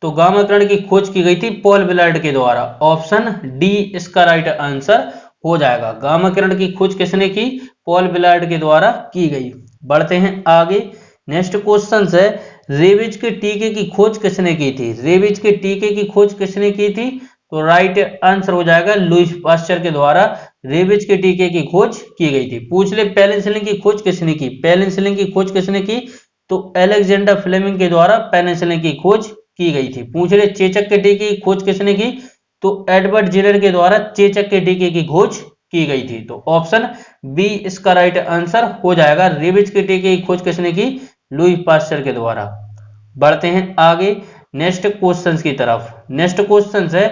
Speaker 1: तो गामा किरण की खोज की गई थी पॉल विलार्ड के द्वारा। ऑप्शन डी इसका राइट आंसर हो जाएगा। गामा किरण की खोज किसने की? पॉल विलार्ड के द्वारा की गई। बढ़ते हैं आगे नेक्स्ट क्वेश्चन है, रेबीज के टीके की खोज किसने की थी? रेबीज के टीके की खोज किसने की थी? तो राइट आंसर हो जाएगा लुईस पास्चर के द्वारा रेबीज के टीके की खोज की गई थी। पूछ ले पेनिसिलिन की खोज किसने की? पेनिसिलिन की खोज किसने की? तो अलेक्जेंडर फ्लेमिंग के द्वारा पेनिसिलिन की खोज की गई थी। पूछ ले चेचक के टीके की खोज किसने की? तो एडवर्ड जेनर के द्वारा चेचक के टीके की खोज की गई थी। तो ऑप्शन बी इसका राइट आंसर हो जाएगा। रेबीज के टीके की खोज किसने की? लुईस पास्चर के द्वारा। बढ़ते हैं आगे नेक्स्ट क्वेश्चंस की तरफ। नेक्स्ट क्वेश्चन है,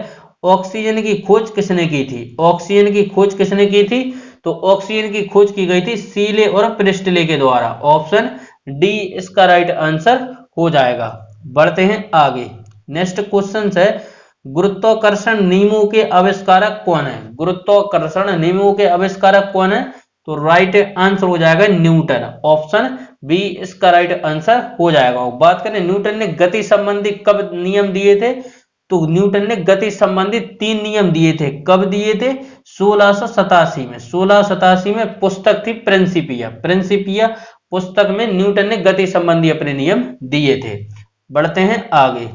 Speaker 1: ऑक्सीजन की खोज किसने की थी? ऑक्सीजन की खोज किसने की थी? तो ऑक्सीजन की खोज की गई थी सीले और प्रिस्टले के द्वारा। ऑप्शन डी इसका राइट आंसर हो जाएगा। बढ़ते हैं आगे नेक्स्ट क्वेश्चन है, गुरुत्वाकर्षण नियमों के आविष्कारक कौन है? गुरुत्वाकर्षण नियमों के आविष्कारक कौन है? तो राइट आंसर हो जाएगा न्यूटन। ऑप्शन बी इसका राइट आंसर हो जाएगा। बात करें न्यूटन ने गति संबंधी कब नियम दिए थे? तो न्यूटन ने गति संबंधी 3 नियम दिए थे। कब दिए थे? 1687 में। 1687 में पुस्तक थी प्रिंसिपिया। प्रिंसिपिया पुस्तक में न्यूटन ने गति संबंधी अपने नियम दिए थे। बढ़ते हैं आगे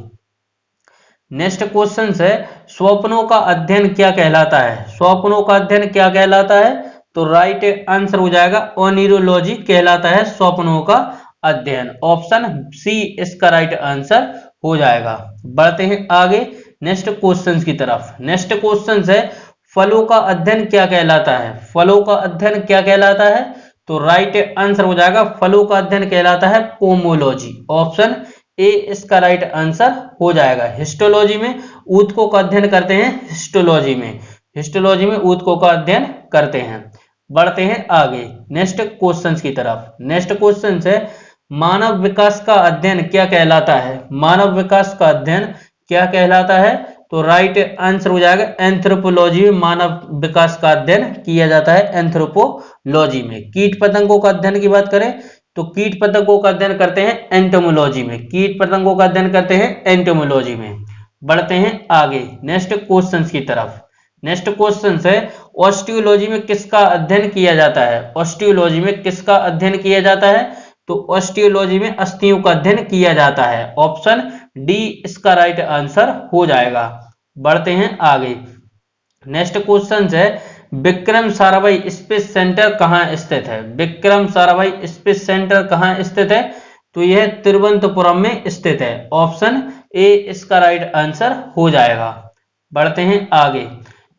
Speaker 1: नेक्स्ट क्वेश्चन है, स्वप्नों का अध्ययन क्या कहलाता है? स्वप्नों का अध्ययन क्या कहलाता है? तो राइट आंसर हो जाएगा ओनिरोलॉजी कहलाता है स्वप्नों का अध्ययन। ऑप्शन सी इसका राइट आंसर हो जाएगा। बढ़ते हैं आगे नेक्स्ट क्वेश्चन की तरफ। नेक्स्ट क्वेश्चन है, फलों का अध्ययन क्या कहलाता है? फलों का अध्ययन क्या कहलाता है? तो राइट आंसर हो जाएगा फलों का अध्ययन कहलाता है पोमोलॉजी। ऑप्शन ए इसका राइट आंसर हो जाएगा। हिस्टोलॉजी में ऊतकों का अध्ययन करते हैं। हिस्टोलॉजी में ऊतकों का अध्ययन करते हैं। बढ़ते हैं आगे नेक्स्ट क्वेश्चन की तरफ। नेक्स्ट क्वेश्चन है, मानव विकास का अध्ययन क्या कहलाता है? मानव विकास का अध्ययन क्या कहलाता है? तो राइट आंसर हो जाएगा एंथ्रोपोलॉजी में मानव विकास का अध्ययन किया जाता है। एंथ्रोपोलॉजी में कीट पतंगों का अध्ययन की बात करें तो कीट पतंगों का अध्ययन करते हैं एंटोमोलॉजी में। कीट पतंगों का अध्ययन करते हैं एंटोमोलॉजी में। बढ़ते हैं आगे नेक्स्ट क्वेश्चन की तरफ। नेक्स्ट क्वेश्चन है, ऑस्टियोलॉजी में किसका अध्ययन किया जाता है? ऑस्टियोलॉजी में किसका अध्ययन किया जाता है? तो ऑस्टियोलॉजी में अस्थियों का अध्ययन किया जाता है। ऑप्शन डी इसका राइट आंसर हो जाएगा। बढ़ते हैं आगे नेक्स्ट क्वेश्चन है, विक्रम साराभाई स्पेस सेंटर कहां स्थित है? विक्रम साराभाई स्पेस सेंटर कहां स्थित है? तो यह तिरुवनंतपुरम में स्थित है। ऑप्शन ए इसका राइट आंसर हो जाएगा। बढ़ते हैं आगे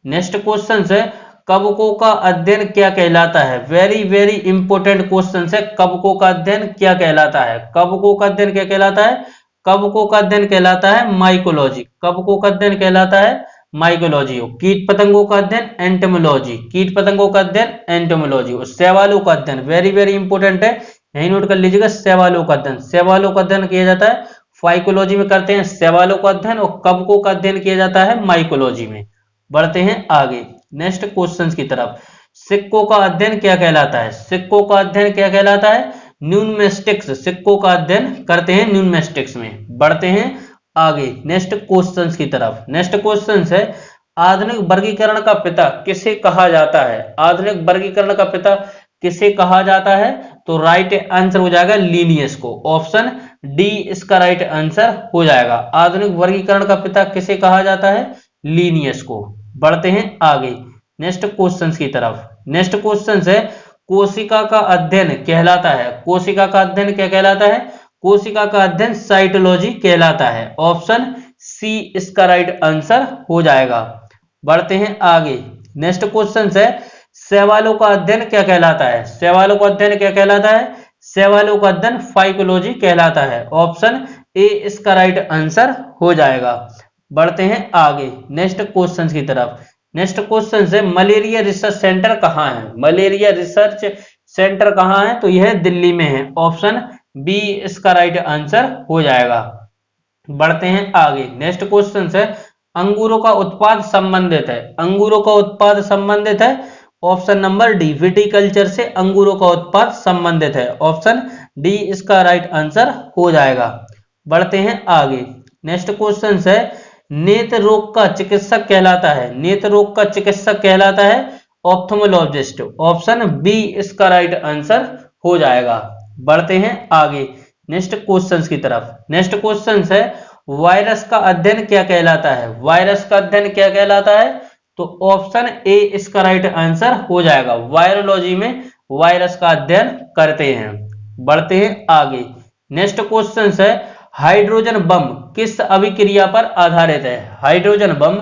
Speaker 1: नेक्स्ट क्वेश्चन है, कवकों का अध्ययन क्या कहलाता है? वेरी वेरी इंपोर्टेंट क्वेश्चन है। कवकों का अध्ययन क्या कहलाता है? कवकों का अध्ययन क्या कहलाता है? कवकों का अध्ययन कहलाता है माइकोलॉजी। कवकों का अध्ययन कहलाता है माइकोलॉजी। कीट पतंगों का अध्ययन एंटोमोलॉजी। कीट पतंगों का अध्ययन एंटोमोलॉजी। और शैवालों का अध्ययन वेरी वेरी इंपोर्टेंट है, यही नोट कर लीजिएगा। शैवालों का अध्ययन, शैवालों का अध्ययन किया जाता है फाइकोलॉजी में करते हैं शैवालों का अध्ययन और कवकों का अध्ययन किया जाता है माइकोलॉजी में। बढ़ते हैं आगे नेक्स्ट क्वेश्चन की तरफ। सिक्कों का अध्ययन क्या कहलाता है? सिक्कों का अध्ययन क्या कहलाता है? न्यूमेस्टिक्स। सिक्कों का अध्ययन करते हैं न्यूमेस्टिक्स में। बढ़ते हैं आगे नेक्स्ट क्वेश्चन की तरफ। नेक्स्ट क्वेश्चन है आधुनिक वर्गीकरण का पिता किसे कहा जाता है? आधुनिक वर्गीकरण का पिता किसे कहा जाता है? तो राइट आंसर हो जाएगा लीनियस को। ऑप्शन डी इसका राइट आंसर हो जाएगा। आधुनिक वर्गीकरण का पिता किसे कहा जाता है? लीनियस को। बढ़ते हैं आगे नेक्स्ट क्वेश्चन की तरफ। नेक्स्ट क्वेश्चन है कोशिका का अध्ययन कहलाता है। कोशिका का अध्ययन क्या कहलाता है? कोशिका का अध्ययन साइटोलॉजी कहलाता है। ऑप्शन सी इसका राइट आंसर हो जाएगा। बढ़ते हैं आगे नेक्स्ट क्वेश्चन है शैवालों का अध्ययन क्या कहलाता है? शैवालों का अध्ययन क्या कहलाता है? शैवालों का अध्ययन फाइकोलॉजी कहलाता है। ऑप्शन ए इसका राइट आंसर हो जाएगा। बढ़ते हैं आगे नेक्स्ट क्वेश्चन की तरफ। नेक्स्ट क्वेश्चन है मलेरिया रिसर्च सेंटर कहाँ है? मलेरिया रिसर्च सेंटर कहाँ है? तो यह दिल्ली में है। ऑप्शन बी इसका राइट आंसर हो जाएगा। बढ़ते हैं आगे नेक्स्ट क्वेश्चन है अंगूरों का उत्पाद संबंधित है। अंगूरों का उत्पाद संबंधित है। ऑप्शन नंबर डी विटिकल्चर से अंगूरों का उत्पाद संबंधित है। ऑप्शन डी इसका राइट आंसर हो जाएगा। बढ़ते हैं आगे नेक्स्ट क्वेश्चन है नेत्र रोग का चिकित्सक कहलाता है। नेत्र रोग का चिकित्सक कहलाता है ऑप्थेल्मोलॉजिस्ट। ऑप्शन बी इसका राइट आंसर हो जाएगा। बढ़ते हैं आगे नेक्स्ट क्वेश्चन की तरफ। नेक्स्ट क्वेश्चन है वायरस का अध्ययन क्या कहलाता है? वायरस का अध्ययन क्या कहलाता है? तो ऑप्शन ए इसका राइट आंसर हो जाएगा। वायरोलॉजी में वायरस का अध्ययन करते हैं। बढ़ते हैं आगे नेक्स्ट क्वेश्चन है हाइड्रोजन बम किस अभिक्रिया पर आधारित है? हाइड्रोजन बम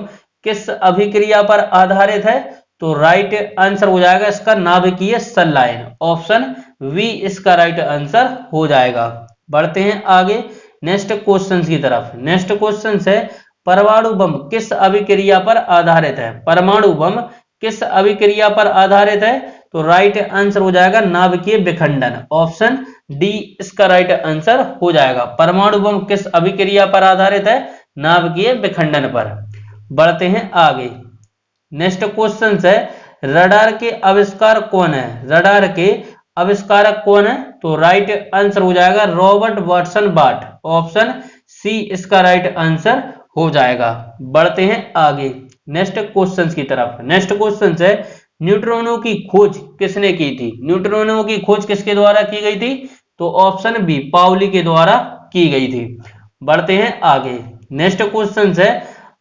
Speaker 1: किस अभिक्रिया पर आधारित है? तो राइट आंसर हो जाएगा इसका नाभिकीय संलयन। ऑप्शन वी इसका राइट आंसर हो जाएगा। बढ़ते हैं आगे नेक्स्ट क्वेश्चन की तरफ। नेक्स्ट क्वेश्चन है परमाणु बम किस अभिक्रिया पर आधारित है? परमाणु बम किस अभिक्रिया पर आधारित है? तो राइट आंसर हो जाएगा नाभिकीय विखंडन। ऑप्शन डी इसका राइट आंसर हो जाएगा। परमाणु बम किस अभिक्रिया पर आधारित है? नाभिकीय विखंडन पर। बढ़ते हैं आगे नेक्स्ट क्वेश्चन है रडार के आविष्कार कौन है? रडार के आविष्कारक कौन है? तो राइट आंसर हो जाएगा रॉबर्ट वाटसन बार्ट। ऑप्शन सी इसका राइट आंसर हो जाएगा। बढ़ते हैं आगे नेक्स्ट क्वेश्चन की तरफ। नेक्स्ट क्वेश्चन है न्यूट्रॉनों की खोज किसने की थी? न्यूट्रॉनों की खोज किसके द्वारा की गई थी? तो ऑप्शन बी पाउली के द्वारा की गई थी। बढ़ते हैं आगे नेक्स्ट क्वेश्चन है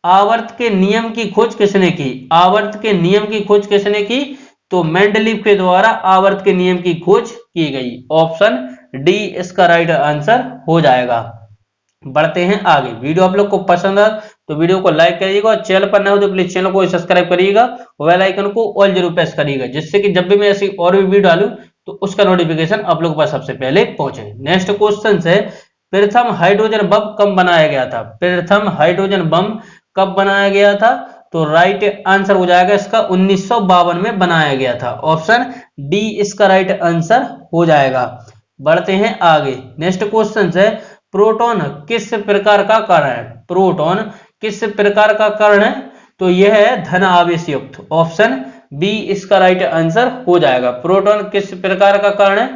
Speaker 1: आवर्त के नियम की खोज किसने की? आवर्त के नियम की खोज किसने की? तो मेंडलीव के द्वारा आवर्त के नियम की खोज की गई। ऑप्शन डी इसका राइट आंसर हो जाएगा। बढ़ते हैं आगे। वीडियो आप लोग को पसंद आए तो वीडियो को लाइक करिएगा और चैनल पर नए हो तो प्लीज चैनल को सब्सक्राइब करिएगा और बेल आइकन को ऑल जरूर प्रेस करिएगा जिससे कि जब भी मैं ऐसी और भी वीडियो डालूं तो उसका नोटिफिकेशन आप लोगों के पास सबसे पहले पहुंचे। नेक्स्ट क्वेश्चन है प्रथम हाइड्रोजन बम कब बनाया गया था? प्रथम हाइड्रोजन बम कब बनाया गया था? तो राइट आंसर हो जाएगा इसका 1952 में बनाया गया था। ऑप्शन डी इसका राइट आंसर हो जाएगा। बढ़ते हैं आगे नेक्स्ट क्वेश्चन है प्रोटॉन किस प्रकार का कण है? प्रोटॉन किस प्रकार का कण है? तो यह है धन आवेश युक्त। ऑप्शन बी इसका राइट आंसर हो जाएगा। प्रोटॉन किस प्रकार का कण है?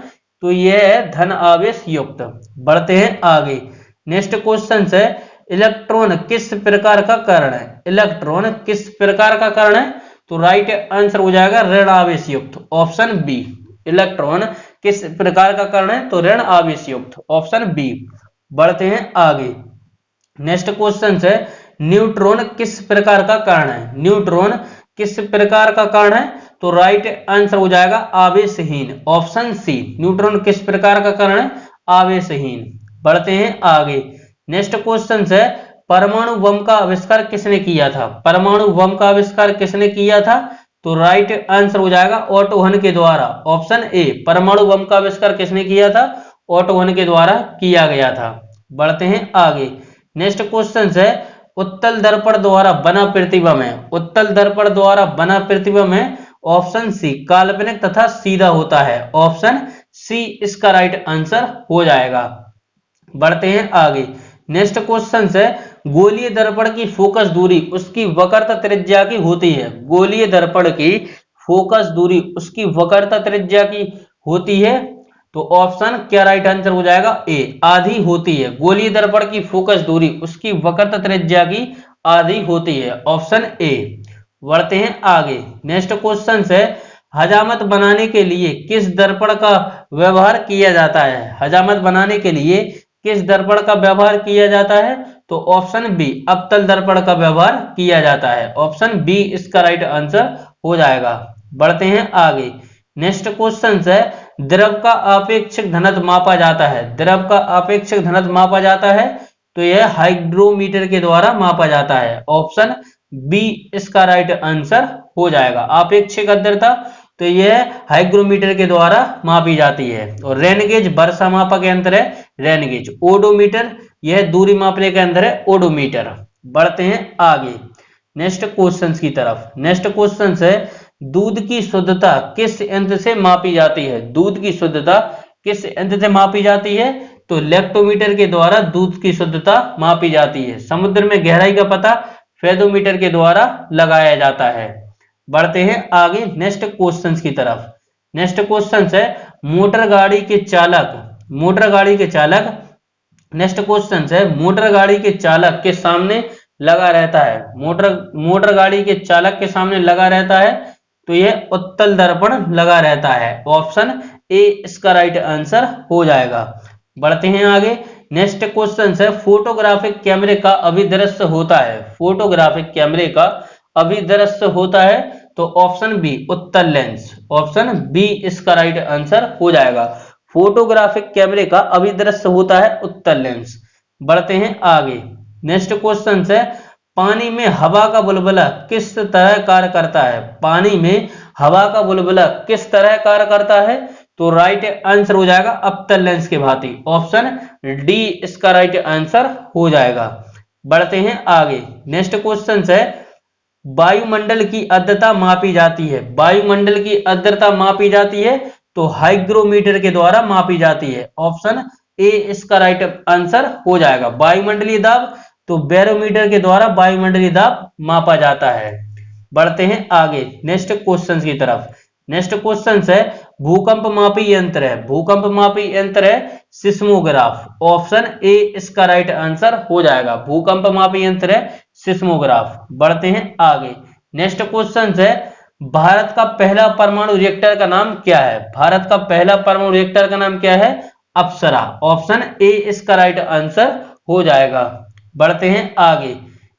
Speaker 1: तो यह है धन आवेश युक्त। बढ़ते हैं आगे नेक्स्ट क्वेश्चन है इलेक्ट्रॉन किस प्रकार का कण है? इलेक्ट्रॉन किस प्रकार का कण है? तो राइट आंसर हो जाएगा ऋण आवेश युक्त। Option B. इलेक्ट्रॉन किस प्रकार का कण है? तो ऋण आवेश युक्त। Option B. बढ़ते हैं आगे नेक्स्ट क्वेश्चन है न्यूट्रॉन किस प्रकार का कण है? न्यूट्रॉन किस प्रकार का कण है? तो राइट आंसर हो जाएगा आवेशहीन। Option C. न्यूट्रॉन किस प्रकार का कण है? आवेशहीन। बढ़ते हैं आगे नेक्स्ट क्वेश्चन है परमाणु बम का आविष्कार किसने किया था? परमाणु बम का आविष्कार किसने किया था? तो राइट आंसर हो जाएगा ओटो हन के द्वारा। Option A. परमाणु बम का आविष्कार किसने किया था? ओटो हन के द्वारा किया गया था। बढ़ते हैं आगे नेक्स्ट क्वेश्चन है उत्तल दर्पण द्वारा बना प्रतिबिंब है। उत्तल दर्पण द्वारा बना प्रतिबिंब है। ऑप्शन सी काल्पनिक तथा सीधा होता है। ऑप्शन सी इसका राइट आंसर हो जाएगा। बढ़ते हैं आगे नेक्स्ट क्वेश्चन है, गोलीय दर्पण की फोकस दूरी उसकी वक्रता त्रिज्या की होती है। गोलीय दर्पण की फोकस दूरी उसकी वक्रता त्रिज्या की होती है, तो ऑप्शन क्या राइट आंसर हो जाएगा, ए, आधी होती है। गोलीय दर्पण की फोकस दूरी उसकी वक्रता त्रिज्या की आधी होती है, ऑप्शन ए। बढ़ते हैं आगे। नेक्स्ट क्वेश्चन है, हजामत बनाने के लिए किस दर्पण का व्यवहार किया जाता है। हजामत बनाने के लिए किस दर्पण का व्यवहार किया जाता है, तो ऑप्शन बी, अवतल दर्पण का व्यवहार किया जाता है, ऑप्शन बी इसका राइट आंसर हो जाएगा। बढ़ते हैं आगे। नेक्स्ट क्वेश्चन है, द्रव का आपेक्षिक घनत्व मापा जाता है। द्रव का आपेक्षिक घनत्व मापा जाता है, तो यह हाइग्रोमीटर के द्वारा मापा जाता है, ऑप्शन बी इसका राइट आंसर हो जाएगा। आपेक्षिक आर्द्रता तो यह हाइग्रोमीटर के द्वारा मापी जाती है। और रेनगेज वर्षा मापक यंत्र है रेनगेज। ओडोमीटर यह दूरी मापने के अंदर है ओडोमीटर। बढ़ते हैं आगे नेक्स्ट क्वेश्चन की तरफ। नेक्स्ट क्वेश्चन है, दूध की शुद्धता किस यंत्र से मापी जाती है। दूध की शुद्धता किस यंत्र से मापी जाती है, तो लेक्टोमीटर के द्वारा दूध की शुद्धता मापी जाती है। समुद्र में गहराई का पता फेदोमीटर के द्वारा लगाया जाता है। बढ़ते हैं आगे नेक्स्ट क्वेश्चन की तरफ। नेक्स्ट क्वेश्चन है, मोटर गाड़ी के चालक नेक्स्ट क्वेश्चन है, मोटर गाड़ी के चालक के सामने लगा रहता है। मोटर गाड़ी के चालक के सामने लगा रहता है, तो यह उत्तल दर्पण लगा रहता है, ऑप्शन ए इसका राइट आंसर हो जाएगा। बढ़ते हैं आगे। नेक्स्ट क्वेश्चन है, फोटोग्राफिक कैमरे का अभिदृश्य होता है। फोटोग्राफिक कैमरे का अभिदृश्य होता है, तो ऑप्शन बी उत्तल लेंस, ऑप्शन बी इसका राइट आंसर हो जाएगा। फोटोग्राफिक कैमरे का अभिदृश्य होता है उत्तल लेंस। बढ़ते हैं आगे। नेक्स्ट क्वेश्चन है, पानी में हवा का बुलबुला किस तरह कार्य करता है। पानी में हवा का बुलबुला किस तरह कार्य करता है, तो राइट आंसर हो जाएगा अवतल लेंस के भांति, ऑप्शन डी इसका राइट आंसर हो जाएगा। बढ़ते हैं आगे। नेक्स्ट क्वेश्चन है, वायुमंडल की आर्द्रता मापी जाती है। वायुमंडल की आर्द्रता मापी जाती है, तो हाइग्रोमीटर के द्वारा मापी जाती है, ऑप्शन ए इसका राइट आंसर हो जाएगा। वायुमंडलीय दाब तो बैरोमीटर के द्वारा वायुमंडलीय दाब मापा जाता है। बढ़ते हैं आगे नेक्स्ट क्वेश्चन की तरफ। नेक्स्ट क्वेश्चन है, भूकंप मापी यंत्र है। भूकंप मापी यंत्र है सिस्मोग्राफ, ऑप्शन ए इसका राइट आंसर हो जाएगा। भूकंप मापी यंत्र है सिस्मोग्राफ। बढ़ते हैं आगे। नेक्स्ट क्वेश्चन है, भारत का पहला परमाणु रिएक्टर का नाम क्या है। भारत का पहला परमाणु रिएक्टर का नाम क्या है, अप्सरा, ऑप्शन ए इसका राइट आंसर हो जाएगा। बढ़ते हैं आगे।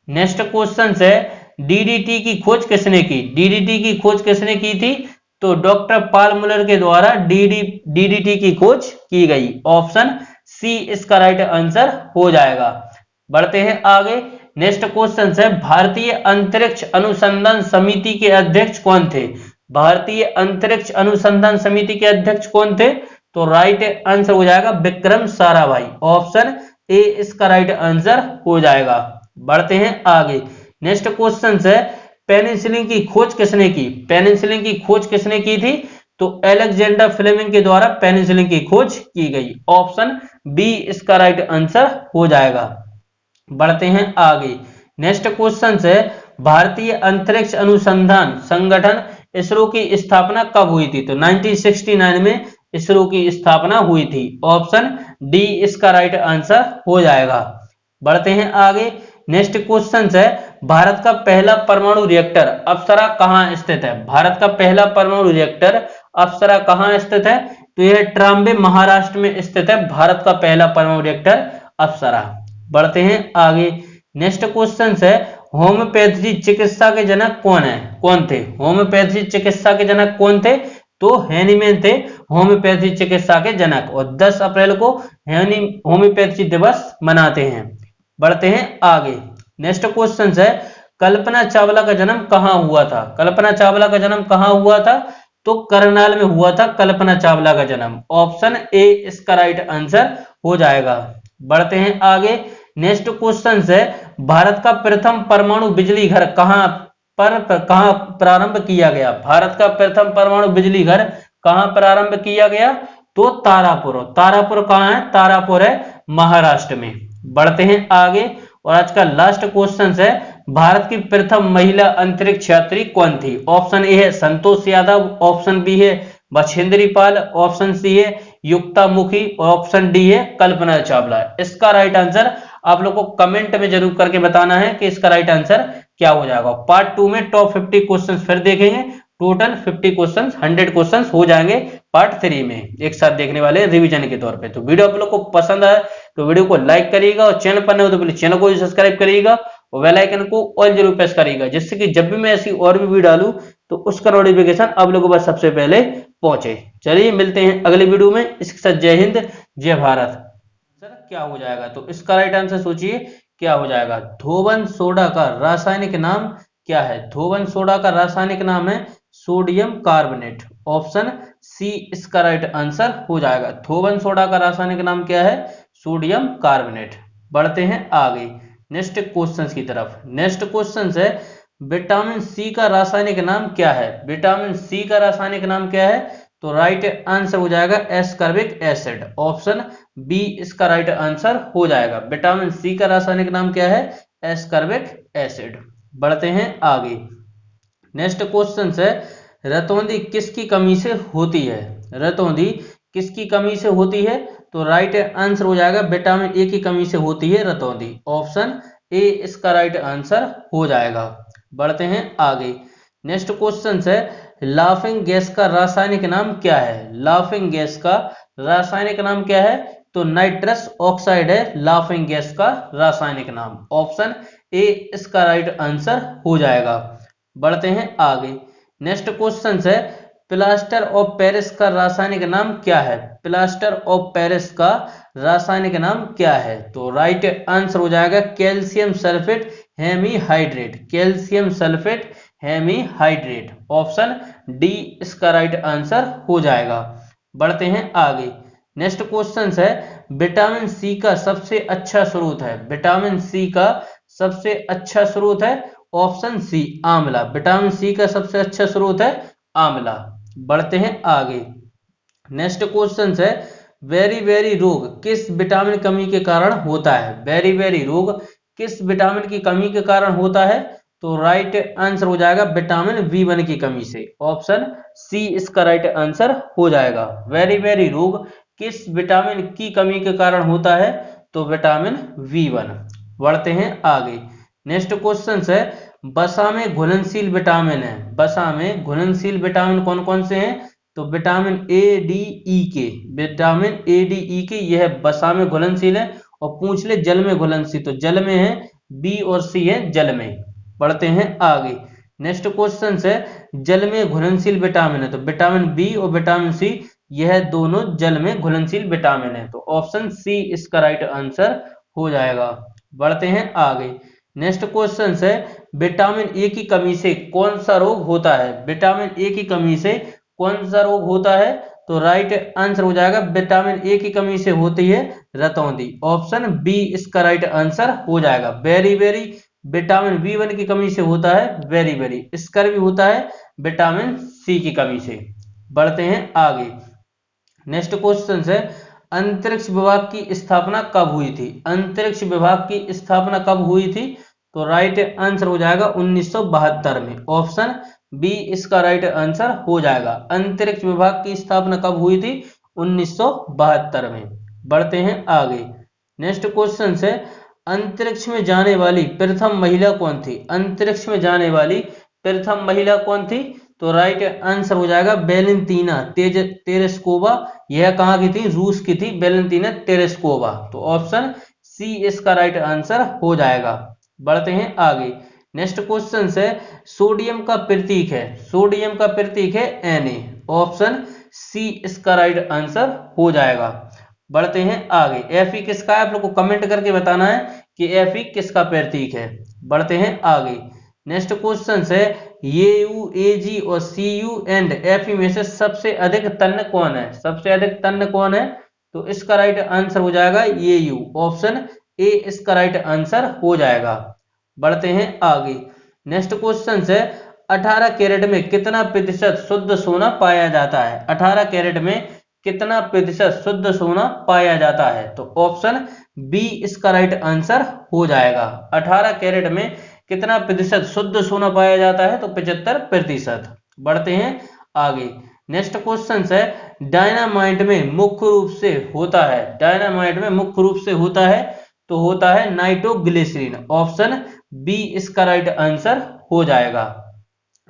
Speaker 1: नेक्स्ट क्वेश्चन है, डीडीटी की खोज किसने की। डीडीटी की खोज किसने की थी, तो डॉक्टर पाल मुलर के द्वारा डीडीटी की खोज की गई, ऑप्शन सी इसका राइट आंसर हो जाएगा। बढ़ते हैं आगे। नेक्स्ट क्वेश्चन है, भारतीय अंतरिक्ष अनुसंधान समिति के अध्यक्ष कौन थे। भारतीय अंतरिक्ष अनुसंधान समिति के अध्यक्ष कौन थे, तो राइट आंसर हो जाएगा विक्रम साराभाई, ऑप्शन ए इसका राइट आंसर हो जाएगा। बढ़ते हैं आगे। नेक्स्ट क्वेश्चन है, पेनिसिलिन की खोज किसने की। पेनिसिलिन की खोज किसने की थी, तो अलेक्जेंडर फ्लेमिंग के द्वारा पेनिसिलिन की खोज की गई, ऑप्शन बी इसका राइट आंसर हो जाएगा। बढ़ते हैं आगे। नेक्स्ट क्वेश्चन है, भारतीय अंतरिक्ष अनुसंधान संगठन इसरो की स्थापना कब हुई थी, तो 1969 में इसरो की स्थापना हुई थी, ऑप्शन डी इसका राइट आंसर हो जाएगा। बढ़ते हैं आगे। नेक्स्ट क्वेश्चन है, भारत का पहला परमाणु रिएक्टर अप्सरा कहां स्थित है। भारत का पहला परमाणु रिएक्टर अप्सरा कहां स्थित है, तो यह ट्राम्बे महाराष्ट्र में स्थित है। भारत का पहला परमाणु रिएक्टर अप्सरा। बढ़ते हैं आगे। नेक्स्ट क्वेश्चन है, होम्योपैथी चिकित्सा के जनक कौन थे। होम्योपैथी चिकित्सा के जनक कौन थे, तो हेनीमैन थे होम्योपैथी चिकित्सा के जनक, और 10 अप्रैल को होम्योपैथी दिवस मनाते हैं। बढ़ते हैं आगे। नेक्स्ट क्वेश्चन है, कल्पना चावला का जन्म कहां हुआ था। कल्पना चावला का जन्म कहां हुआ था, तो करनाल में हुआ था कल्पना चावला का जन्म, ऑप्शन ए इसका राइट आंसर हो जाएगा। बढ़ते हैं आगे। नेक्स्ट क्वेश्चन है, भारत का प्रथम परमाणु बिजली घर कहां प्रारंभ किया गया। भारत का प्रथम परमाणु बिजली घर कहां प्रारंभ किया गया, तो तारापुर। तारापुर कहां है, तारापुर है महाराष्ट्र में। बढ़ते हैं आगे और आज का लास्ट क्वेश्चन है, भारत की प्रथम महिला अंतरिक्ष यात्री कौन थी? ऑप्शन ए है संतोष यादव, ऑप्शन बी है बछेंद्री पाल, ऑप्शन सी है युक्ता मुखी और ऑप्शन डी है कल्पना चावला। इसका राइट आंसर आप लोग को कमेंट में जरूर करके बताना है कि इसका राइट आंसर क्या हो जाएगा। पार्ट 2 में टॉप 50 क्वेश्चन फिर देखेंगे, टोटल 50 क्वेश्चन 100 क्वेश्चन हो जाएंगे पार्ट 3 में, एक साथ देखने वाले रिवीजन के तौर पे। तो वीडियो आप लोग को पसंद आए तो वीडियो को लाइक करिएगा और चैनल पर नए हो तो प्लीज चैनल को सब्सक्राइब करिएगा और बेल आइकन को ऑल जरूर प्रेस करिएगा, जिससे कि जब भी मैं ऐसी और भी वीडियो डालूं तो उसका नोटिफिकेशन आप लोगों के पास सबसे पहले पहुंचे। चलिए मिलते हैं अगले वीडियो में, इसके साथ जय हिंद जय भारत। सर क्या हो जाएगा? तो इसका राइट आंसर सोचिए क्या हो जाएगा। धोवन सोडा का रासायनिक नाम क्या है? धोवन सोडा का रासायनिक नाम है सोडियम कार्बोनेट। ऑप्शन सी इसका राइट आंसर हो जाएगा। धोवन सोडा का रासायनिक नाम क्या है? Sodium carbonate. बढ़ते हैं आगे नेक्स्ट क्वेश्चन की तरफ। नेक्स्ट क्वेश्चन है, विटामिन सी का रासायनिक नाम क्या है? विटामिन सी का रासायनिक नाम क्या है? तो राइट आंसर हो जाएगा एस्कॉर्बिक एसिड। ऑप्शन बी इसका राइट आंसर हो जाएगा। विटामिन सी का रासायनिक नाम क्या है? Ascorbic acid. बढ़ते हैं आगे नेक्स्ट क्वेश्चन है, रतौंधी किसकी कमी से होती है? रतौंधी किसकी कमी से होती है? तो राइट आंसर हो जाएगा विटामिन ए की कमी से होती है रतौंधी। ऑप्शन ए इसका राइट आंसर हो जाएगा। बढ़ते हैं आगे नेक्स्ट क्वेश्चन है, लाफिंग गैस का रासायनिक नाम क्या है? लाफिंग गैस का रासायनिक नाम क्या है? तो नाइट्रस ऑक्साइड है लाफिंग गैस का रासायनिक नाम। ऑप्शन ए इसका राइट आंसर हो जाएगा। बढ़ते हैं आगे नेक्स्ट क्वेश्चन है, प्लास्टर ऑफ पेरिस का रासायनिक नाम क्या है? प्लास्टर ऑफ पेरिस का रासायनिक नाम क्या है? तो राइट आंसर हो जाएगा calcium sulphate hemihydrate. Calcium sulphate hemihydrate. Option D इसका राइट आंसर हो जाएगा। बढ़ते हैं आगे नेक्स्ट क्वेश्चन है, विटामिन सी का सबसे अच्छा स्रोत है? विटामिन सी का सबसे अच्छा स्रोत है ऑप्शन सी आंवला। विटामिन सी का सबसे अच्छा स्रोत है आंवला। बढ़ते हैं आगे नेक्स्ट क्वेश्चन है, बेरी रोग किस विटामिन कमी के कारण होता है? बेरी रोग किस विटामिन की कमी के कारण होता है? तो राइट आंसर हो जाएगा विटामिन बी1 की कमी से। ऑप्शन सी इसका राइट आंसर हो जाएगा। बेरी रोग किस विटामिन की कमी के कारण होता है? तो विटामिन बी1। बढ़ते हैं आगे नेक्स्ट क्वेश्चन है, वसा में घुलनशील विटामिन है? वसा में घुलनशील विटामिन कौन कौन से हैं? तो विटामिन ए डी ई के। विटामिन ए डी ई के यह वसा में घुलनशील है। और पूछ ले जल में घुलनशील, तो जल में है बी और सी है जल में। बढ़ते हैं आगे नेक्स्ट क्वेश्चन है, जल में घुलनशील विटामिन है? तो विटामिन बी और विटामिन सी यह दोनों जल में घुलनशील विटामिन है। तो ऑप्शन सी इसका राइट आंसर हो जाएगा। बढ़ते हैं आगे नेक्स्ट क्वेश्चन है, विटामिन ए की कमी से कौन सा रोग होता है? विटामिन ए की कमी से कौन सा रोग होता है? तो राइट आंसर हो जाएगा विटामिन ए की कमी से होती है रतौंधी। ऑप्शन बी इसका राइट आंसर हो जाएगा। बेरी विटामिन बी1 की कमी से होता है बेरी स्कर भी होता है विटामिन सी की कमी से। बढ़ते हैं आगे नेक्स्ट क्वेश्चन है, अंतरिक्ष विभाग की स्थापना कब हुई थी? अंतरिक्ष विभाग की स्थापना कब हुई थी? तो राइट आंसर हो जाएगा 1972 में। ऑप्शन बी इसका राइट आंसर हो जाएगा। अंतरिक्ष विभाग की स्थापना कब हुई थी? 1972 में। बढ़ते हैं आगे नेक्स्ट क्वेश्चन है, अंतरिक्ष में जाने वाली प्रथम महिला कौन थी? अंतरिक्ष में जाने वाली प्रथम महिला कौन थी? तो राइट आंसर हो जाएगा वेलेंटीना तेरेस्कोवा। यह कहाँ की थी? रूस की थी वेलेंटीना तेरेस्कोवा। तो ऑप्शन सी इसका राइट आंसर हो जाएगा। बढ़ते हैं आगे नेक्स्ट क्वेश्चन है, सोडियम का प्रतीक है? सोडियम का प्रतीक है Na। ऑप्शन सी इसका राइट आंसर हो जाएगा। बढ़ते हैं आगे Fe किसका है? आप लोग को कमेंट करके बताना है कि Fe किसका प्रतीक है। बढ़ते हैं आगे नेक्स्ट क्वेश्चन है, AU AG और CU एंड Fe में से सबसे अधिक तन्य कौन है? सबसे अधिक तन्य कौन है? तो इसका राइट आंसर हो जाएगा AU। ऑप्शन ए इसका राइट आंसर हो जाएगा। बढ़ते हैं आगे नेक्स्ट क्वेश्चन है, 18 कैरेट में कितना प्रतिशत शुद्ध सोना पाया जाता है? 18 कैरेट में कितना प्रतिशत शुद्ध सोना पाया जाता है? तो ऑप्शन बी इसका राइट आंसर हो जाएगा। 18 कैरेट में कितना प्रतिशत शुद्ध सोना पाया जाता है? तो 75%। बढ़ते हैं आगे। नेक्स्ट क्वेश्चन है, डायनामाइट में मुख्य रूप से होता है, डायनामाइट में मुख्य रूप से होता है तो होता है नाइट्रोग्लिसरीन। ऑप्शन बी इसका राइट आंसर हो जाएगा।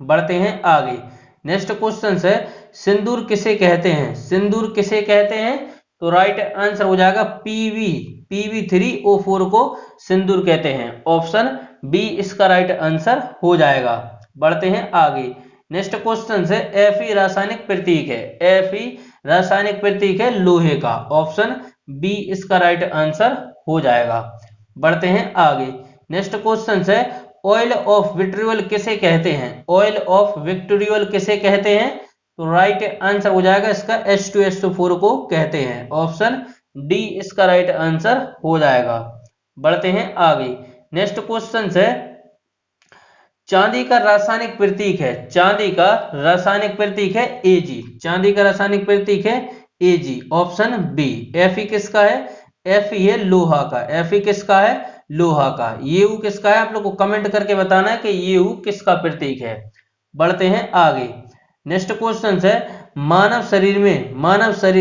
Speaker 1: बढ़ते हैं आगे। नेक्स्ट क्वेश्चन है, सिंदूर किसे कहते हैं? सिंदूर किसे कहते हैं? तो राइट आंसर हो जाएगा PB3O4 को सिंदूर कहते हैं। ऑप्शन बी इसका राइट आंसर हो जाएगा। बढ़ते हैं आगे। नेक्स्ट क्वेश्चन है, Fe रासायनिक प्रतीक है, Fe रासायनिक प्रतीक है लोहे का। ऑप्शन बी इसका राइट आंसर हो जाएगा। बढ़ते हैं आगे। नेक्स्ट क्वेश्चन है, ऑयल ऑफ विट्रियल किसे कहते हैं? ऑयल ऑफ विट्रियल किसे कहते हैं? तो राइट आंसर हो जाएगा इसका H2SO4 को कहते हैं। ऑप्शन डी इसका राइट आंसर हो जाएगा। बढ़ते हैं आगे। नेक्स्ट क्वेश्चन है, चांदी का रासायनिक प्रतीक है, चांदी का रासायनिक प्रतीक है Ag, चांदी का रासायनिक प्रतीक है Ag। Option B. Fe किसका है? Fe है लोहा का, Fe किसका है? लोहा का। Au किसका है? आप लोग को कमेंट करके बताना है कि Au किसका प्रतीक है। बढ़ते हैं आगे। नेक्स्ट क्वेश्चन है, मानव शरीर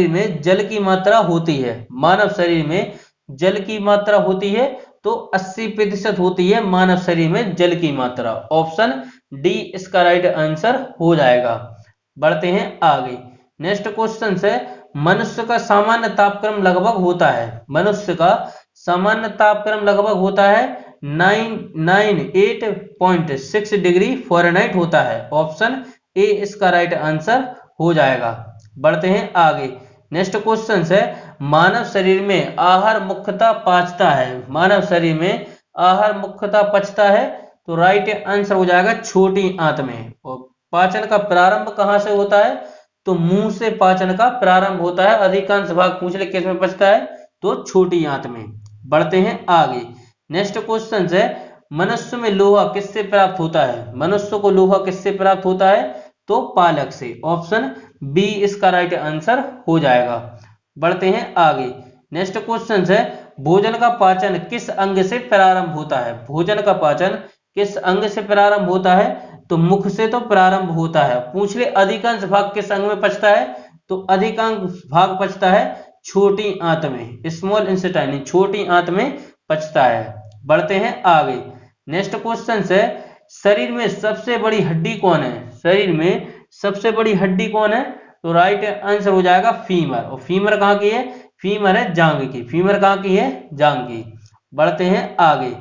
Speaker 1: में जल की मात्रा होती है, मानव शरीर में जल की मात्रा होती है तो 80% होती है मानव शरीर में जल की मात्रा। ऑप्शन डी इसका राइट आंसर हो जाएगा। बढ़ते हैं आगे। नेक्स्ट क्वेश्चन है, मनुष्य का सामान्य तापक्रम लगभग होता है, मनुष्य का सामान्य तापक्रम लगभग होता है 998.6 डिग्री फ़ारेनहाइट होता है। ऑप्शन ए इसका राइट आंसर हो जाएगा। बढ़ते हैं आगे। नेक्स्ट क्वेश्चन है, मानव शरीर में आहार मुख्यतः पचता है, मानव शरीर में आहार मुख्यतः पचता है तो राइट आंसर हो जाएगा छोटी आंत में। और पाचन का प्रारंभ कहां से होता है? तो मुंह से पाचन का प्रारंभ होता है। अधिकांश भाग पूछ ले किस में पचता है? तो छोटी आंत में। बढ़ते हैं आगे। नेक्स्ट क्वेश्चन है, मनुष्य में लोहा किससे प्राप्त होता है? मनुष्य को लोहा किससे प्राप्त होता है? तो पालक से। ऑप्शन बी इसका राइट आंसर हो जाएगा। बढ़ते हैं आगे। नेक्स्ट क्वेश्चन है, भोजन का पाचन किस अंग से प्रारंभ होता है? भोजन का पाचन किस अंग से प्रारंभ होता है? तो मुख से तो प्रारंभ होता है। पूछ ले अधिकांश भाग किस अंग में पचता है? तो अधिकांश भाग पचता है छोटी आंत में, स्मॉल इंटेस्टाइन, छोटी आंत में पचता है। बढ़ते हैं आगे। नेक्स्ट क्वेश्चन है, शरीर में सबसे बड़ी हड्डी कौन है? शरीर में सबसे बड़ी हड्डी कौन है? तो राइट आंसर हो जाएगा फीमर। और फीमर कहाँ की है? फीमर है जांग की। फीमर कहाँ की है? जांग की। बढ़ते हैं आगे।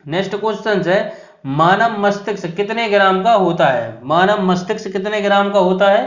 Speaker 1: नेक्स्ट क्वेश्चन है, मानव मस्तिष्क कितने ग्राम का होता है? मानव मस्तिष्क कितने ग्राम का होता है?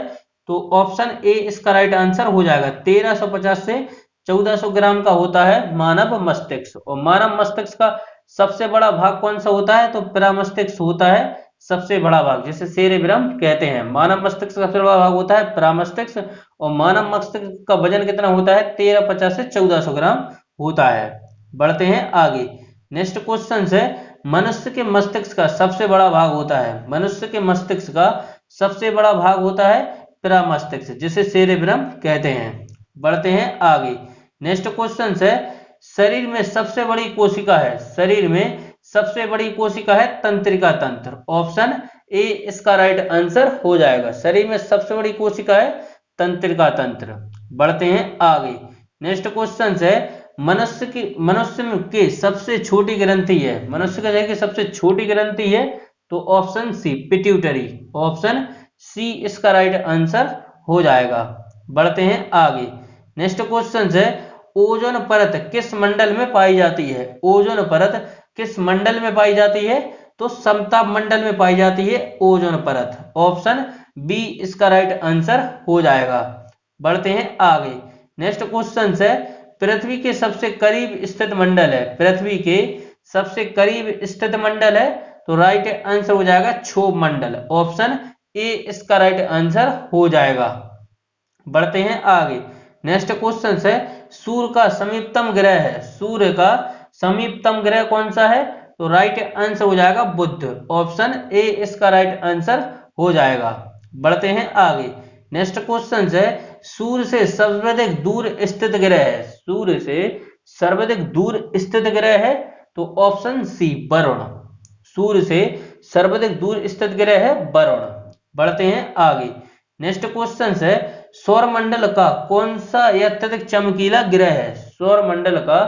Speaker 1: तो ऑप्शन ए इसका राइट आंसर हो जाएगा। 1350 से 1400 ग्राम का होता है मानव मस्तिष्क। और मानव मस्तिष्क का सबसे बड़ा भाग कौन सा होता है? तो परामस्तिष्क होता है सबसे बड़ा भाग, जिसे सेरेब्रम कहते हैं। मानव मस्तिष्क का सबसे बड़ा भाग होता है परामस्तिष्क। और मानव मस्तिष्क का वजन कितना होता है? 1350 से 1400 ग्राम होता है। बढ़ते हैं आगे। नेक्स्ट क्वेश्चन है, मनुष्य के मस्तिष्क का सबसे बड़ा भाग होता है, मनुष्य के मस्तिष्क का सबसे बड़ा भाग होता है परामस्तिष्क, जिसे सेरेब्रम कहते हैं। बढ़ते हैं आगे। नेक्स्ट क्वेश्चन है, शरीर में सबसे बड़ी कोशिका है, शरीर में सबसे बड़ी कोशिका है तंत्रिका तंत्र। ऑप्शन ए इसका राइट आंसर हो जाएगा। शरीर में सबसे बड़ी कोशिका है तंत्रिका तंत्र। बढ़ते हैं आगे। नेक्स्ट क्वेश्चन है, मनुष्य की सबसे छोटी ग्रंथि है, मनुष्य के शरीर की सबसे छोटी ग्रंथि है तो option C pituitary. Option C इसका राइट आंसर हो जाएगा। बढ़ते हैं आगे। नेक्स्ट क्वेश्चन है, ओजोन परत किस मंडल में पाई जाती है? ओजोन परत किस मंडल में पाई जाती है? तो समताप मंडल में पाई जाती है ओजोन परत। ऑप्शन बी इसका राइट आंसर हो जाएगा। बढ़ते हैं आगे। नेक्स्ट क्वेश्चन है, पृथ्वी के सबसे करीब स्थित मंडल है, पृथ्वी के सबसे करीब स्थित मंडल है तो राइट आंसर हो जाएगा क्षोभ मंडल। ऑप्शन ए इसका राइट आंसर हो जाएगा। बढ़ते हैं आगे। नेक्स्ट क्वेश्चन है, सूर्य का समीपतम ग्रह है, सूर्य का समीपतम ग्रह कौन सा है? तो राइट आंसर हो जाएगा बुध। ऑप्शन ए इसका राइट आंसर हो जाएगा। बढ़ते हैं आगे। नेक्स्ट क्वेश्चन है, सूर्य से सर्वाधिक दूर स्थित ग्रह है? सूर्य से सर्वाधिक दूर स्थित ग्रह है तो ऑप्शन सी वरुण। सूर्य से सर्वाधिक दूर स्थित ग्रह है वरुण। बढ़ते हैं आगे। नेक्स्ट क्वेश्चन है सौरमंडल का कौन सा अत्यधिक चमकीला ग्रह है? सौरमंडल का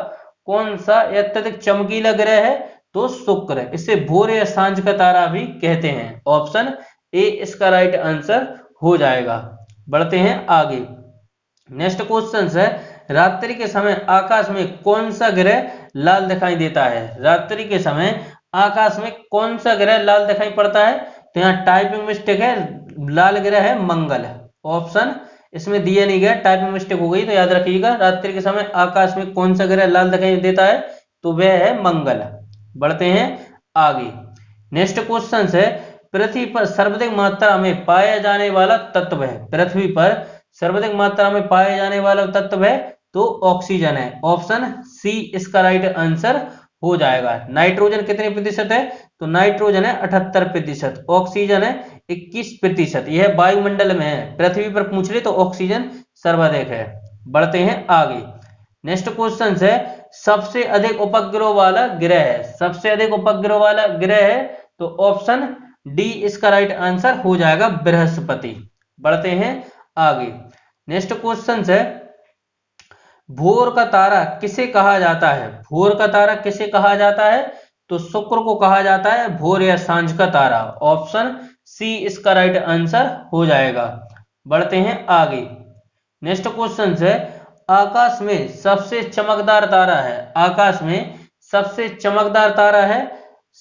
Speaker 1: कौन सा अत्यधिक चमकीला ग्रह है? तो शुक्र। इसे भोर या सांझ का तारा भी कहते हैं। ऑप्शन ए इसका राइट आंसर हो जाएगा। बढ़ते हैं आगे। नेक्स्ट क्वेश्चन है रात्रि के समय आकाश में कौन सा ग्रह लाल दिखाई देता है? रात्रि के समय आकाश में कौन सा ग्रह लाल दिखाई पड़ता है? तो यहाँ टाइपिंग मिस्टेक है, लाल ग्रह है मंगल। ऑप्शन इसमें दिया नहीं गया, टाइपिंग मिस्टेक हो गई, तो याद रखिएगा रात्रि के समय आकाश में कौन सा ग्रह लाल दिखाई देता है? तो वह है मंगल। बढ़ते हैं आगे। नेक्स्ट क्वेश्चन है पृथ्वी पर सर्वाधिक मात्रा में पाया जाने वाला तत्व है? पृथ्वी पर सर्वाधिक मात्रा में पाया जाने वाला तत्व है तो ऑक्सीजन है। ऑप्शन सी इसका राइट आंसर हो जाएगा। नाइट्रोजन कितने प्रतिशत है? तो नाइट्रोजन है 78%, ऑक्सीजन है 21%। यह वायुमंडल में है, पृथ्वी पर पूछ ले तो ऑक्सीजन सर्वाधिक है। बढ़ते हैं आगे। नेक्स्ट क्वेश्चन है सबसे अधिक उपग्रह वाला ग्रह है? सबसे अधिक उपग्रह वाला ग्रह है तो ऑप्शन डी इसका राइट आंसर हो जाएगा बृहस्पति। बढ़ते हैं आगे। नेक्स्ट क्वेश्चन है भोर का तारा किसे कहा जाता है? भोर का तारा किसे कहा जाता है? तो शुक्र को कहा जाता है भोर या सांझ का तारा। ऑप्शन सी इसका राइट आंसर हो जाएगा। बढ़ते हैं आगे। नेक्स्ट क्वेश्चन है आकाश में सबसे चमकदार तारा है? आकाश में सबसे चमकदार तारा है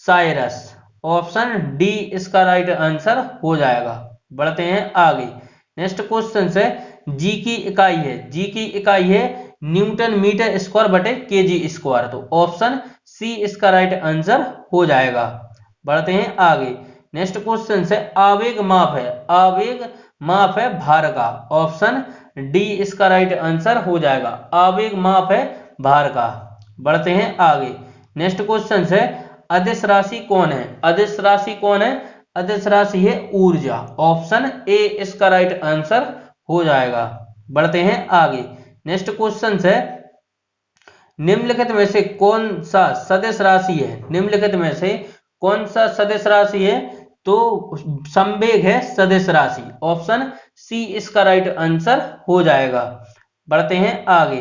Speaker 1: साइरस। ऑप्शन डी इसका राइट आंसर हो जाएगा। बढ़ते हैं आगे। नेक्स्ट क्वेश्चन है जी की इकाई है? जी की इकाई है न्यूटन मीटर स्क्वायर बटे केजी स्क्वायर। तो ऑप्शन सी इसका राइट आंसर हो जाएगा। बढ़ते हैं आगे। नेक्स्ट क्वेश्चन है आवेग माप है? आवेग माप है भार का। ऑप्शन डी इसका राइट आंसर हो जाएगा। आवेग माप है भार का। बढ़ते हैं आगे। नेक्स्ट क्वेश्चन है अदिश राशि कौन है? अदिश राशि कौन है? अदिश राशि है ऊर्जा। ऑप्शन ए इसका राइट आंसर हो जाएगा। बढ़ते हैं आगे। नेक्स्ट क्वेश्चन है निम्नलिखित में से कौन सा सदिश राशि है? निम्नलिखित में से कौन सा सदिश राशि है? तो संवेग है सदिश राशि। ऑप्शन सी इसका राइट आंसर हो जाएगा। बढ़ते हैं आगे।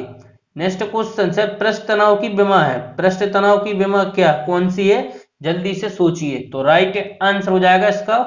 Speaker 1: नेक्स्ट क्वेश्चन है पृष्ठ तनाव की विमा है? पृष्ठ तनाव की विमा क्या कौन सी है? जल्दी से सोचिए। तो राइट आंसर हो जाएगा इसका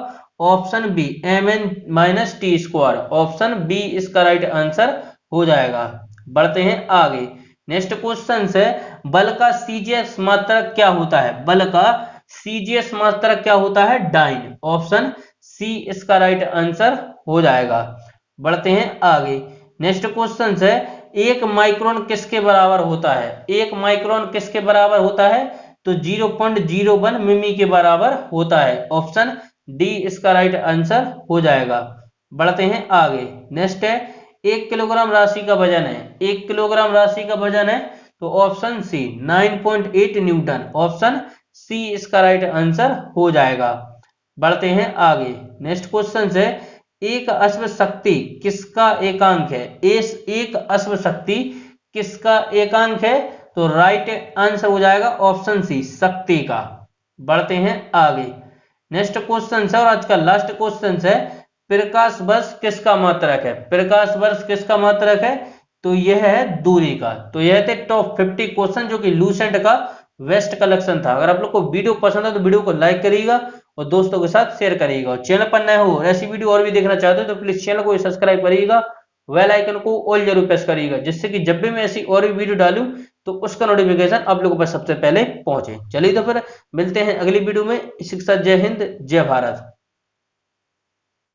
Speaker 1: option B mn-t²। Option B इसका राइट आंसर हो जाएगा। बढ़ते हैं आगे। नेक्स्ट क्वेश्चन है बल का सीजीएस मात्रक क्या होता है? बल का सीजीएस मात्रक क्या होता है? डाइन। ऑप्शन सी इसका राइट आंसर हो जाएगा। बढ़ते हैं आगे। नेक्स्ट क्वेश्चन है एक माइक्रोन किसके बराबर होता है? एक माइक्रोन किसके बराबर होता है? तो 0.01 मिमी के बराबर होता है। ऑप्शन डी इसका राइट आंसर हो जाएगा। बढ़ते हैं आगे। नेक्स्ट है 1 किलोग्राम राशि का वजन है? 1 किलोग्राम राशि का वजन है तो option C 9.8 newton. Option C इसका राइट आंसर हो जाएगा। बढ़ते हैं आगे। नेक्स्ट क्वेश्चन है एक अश्व शक्ति किसका एकांक है? एक अश्व शक्ति किसका एकांक है? तो राइट आंसर हो जाएगा ऑप्शन सी शक्ति का। बढ़ते हैं आगे। नेक्स्ट क्वेश्चन है और आज का लास्ट क्वेश्चन है प्रकाश वर्ष किसका मात्रक है? प्रकाश वर्ष किसका मात्रक है? तो यह है दूरी का। तो यह थे टॉप 50 क्वेश्चन जो कि लूसेंट का वेस्ट कलेक्शन था। अगर आप लोग को वीडियो पसंद है तो वीडियो को लाइक करिएगा और दोस्तों के साथ शेयर करिएगा। और चैनल पर नए हो ऐसी वीडियो और भी देखना चाहते हो तो प्लीज चैनल को सब्सक्राइब करिएगा, बेल आइकन को ऑल जरूर प्रेस करिएगा, जिससे कि जब भी मैं ऐसी और भी वीडियो डालूं तो उसका नोटिफिकेशन आप लोगों पर सबसे पहले पहुंचे। चलिए तो फिर मिलते हैं अगली वीडियो में। इसी के साथ जय हिंद, जय भारत।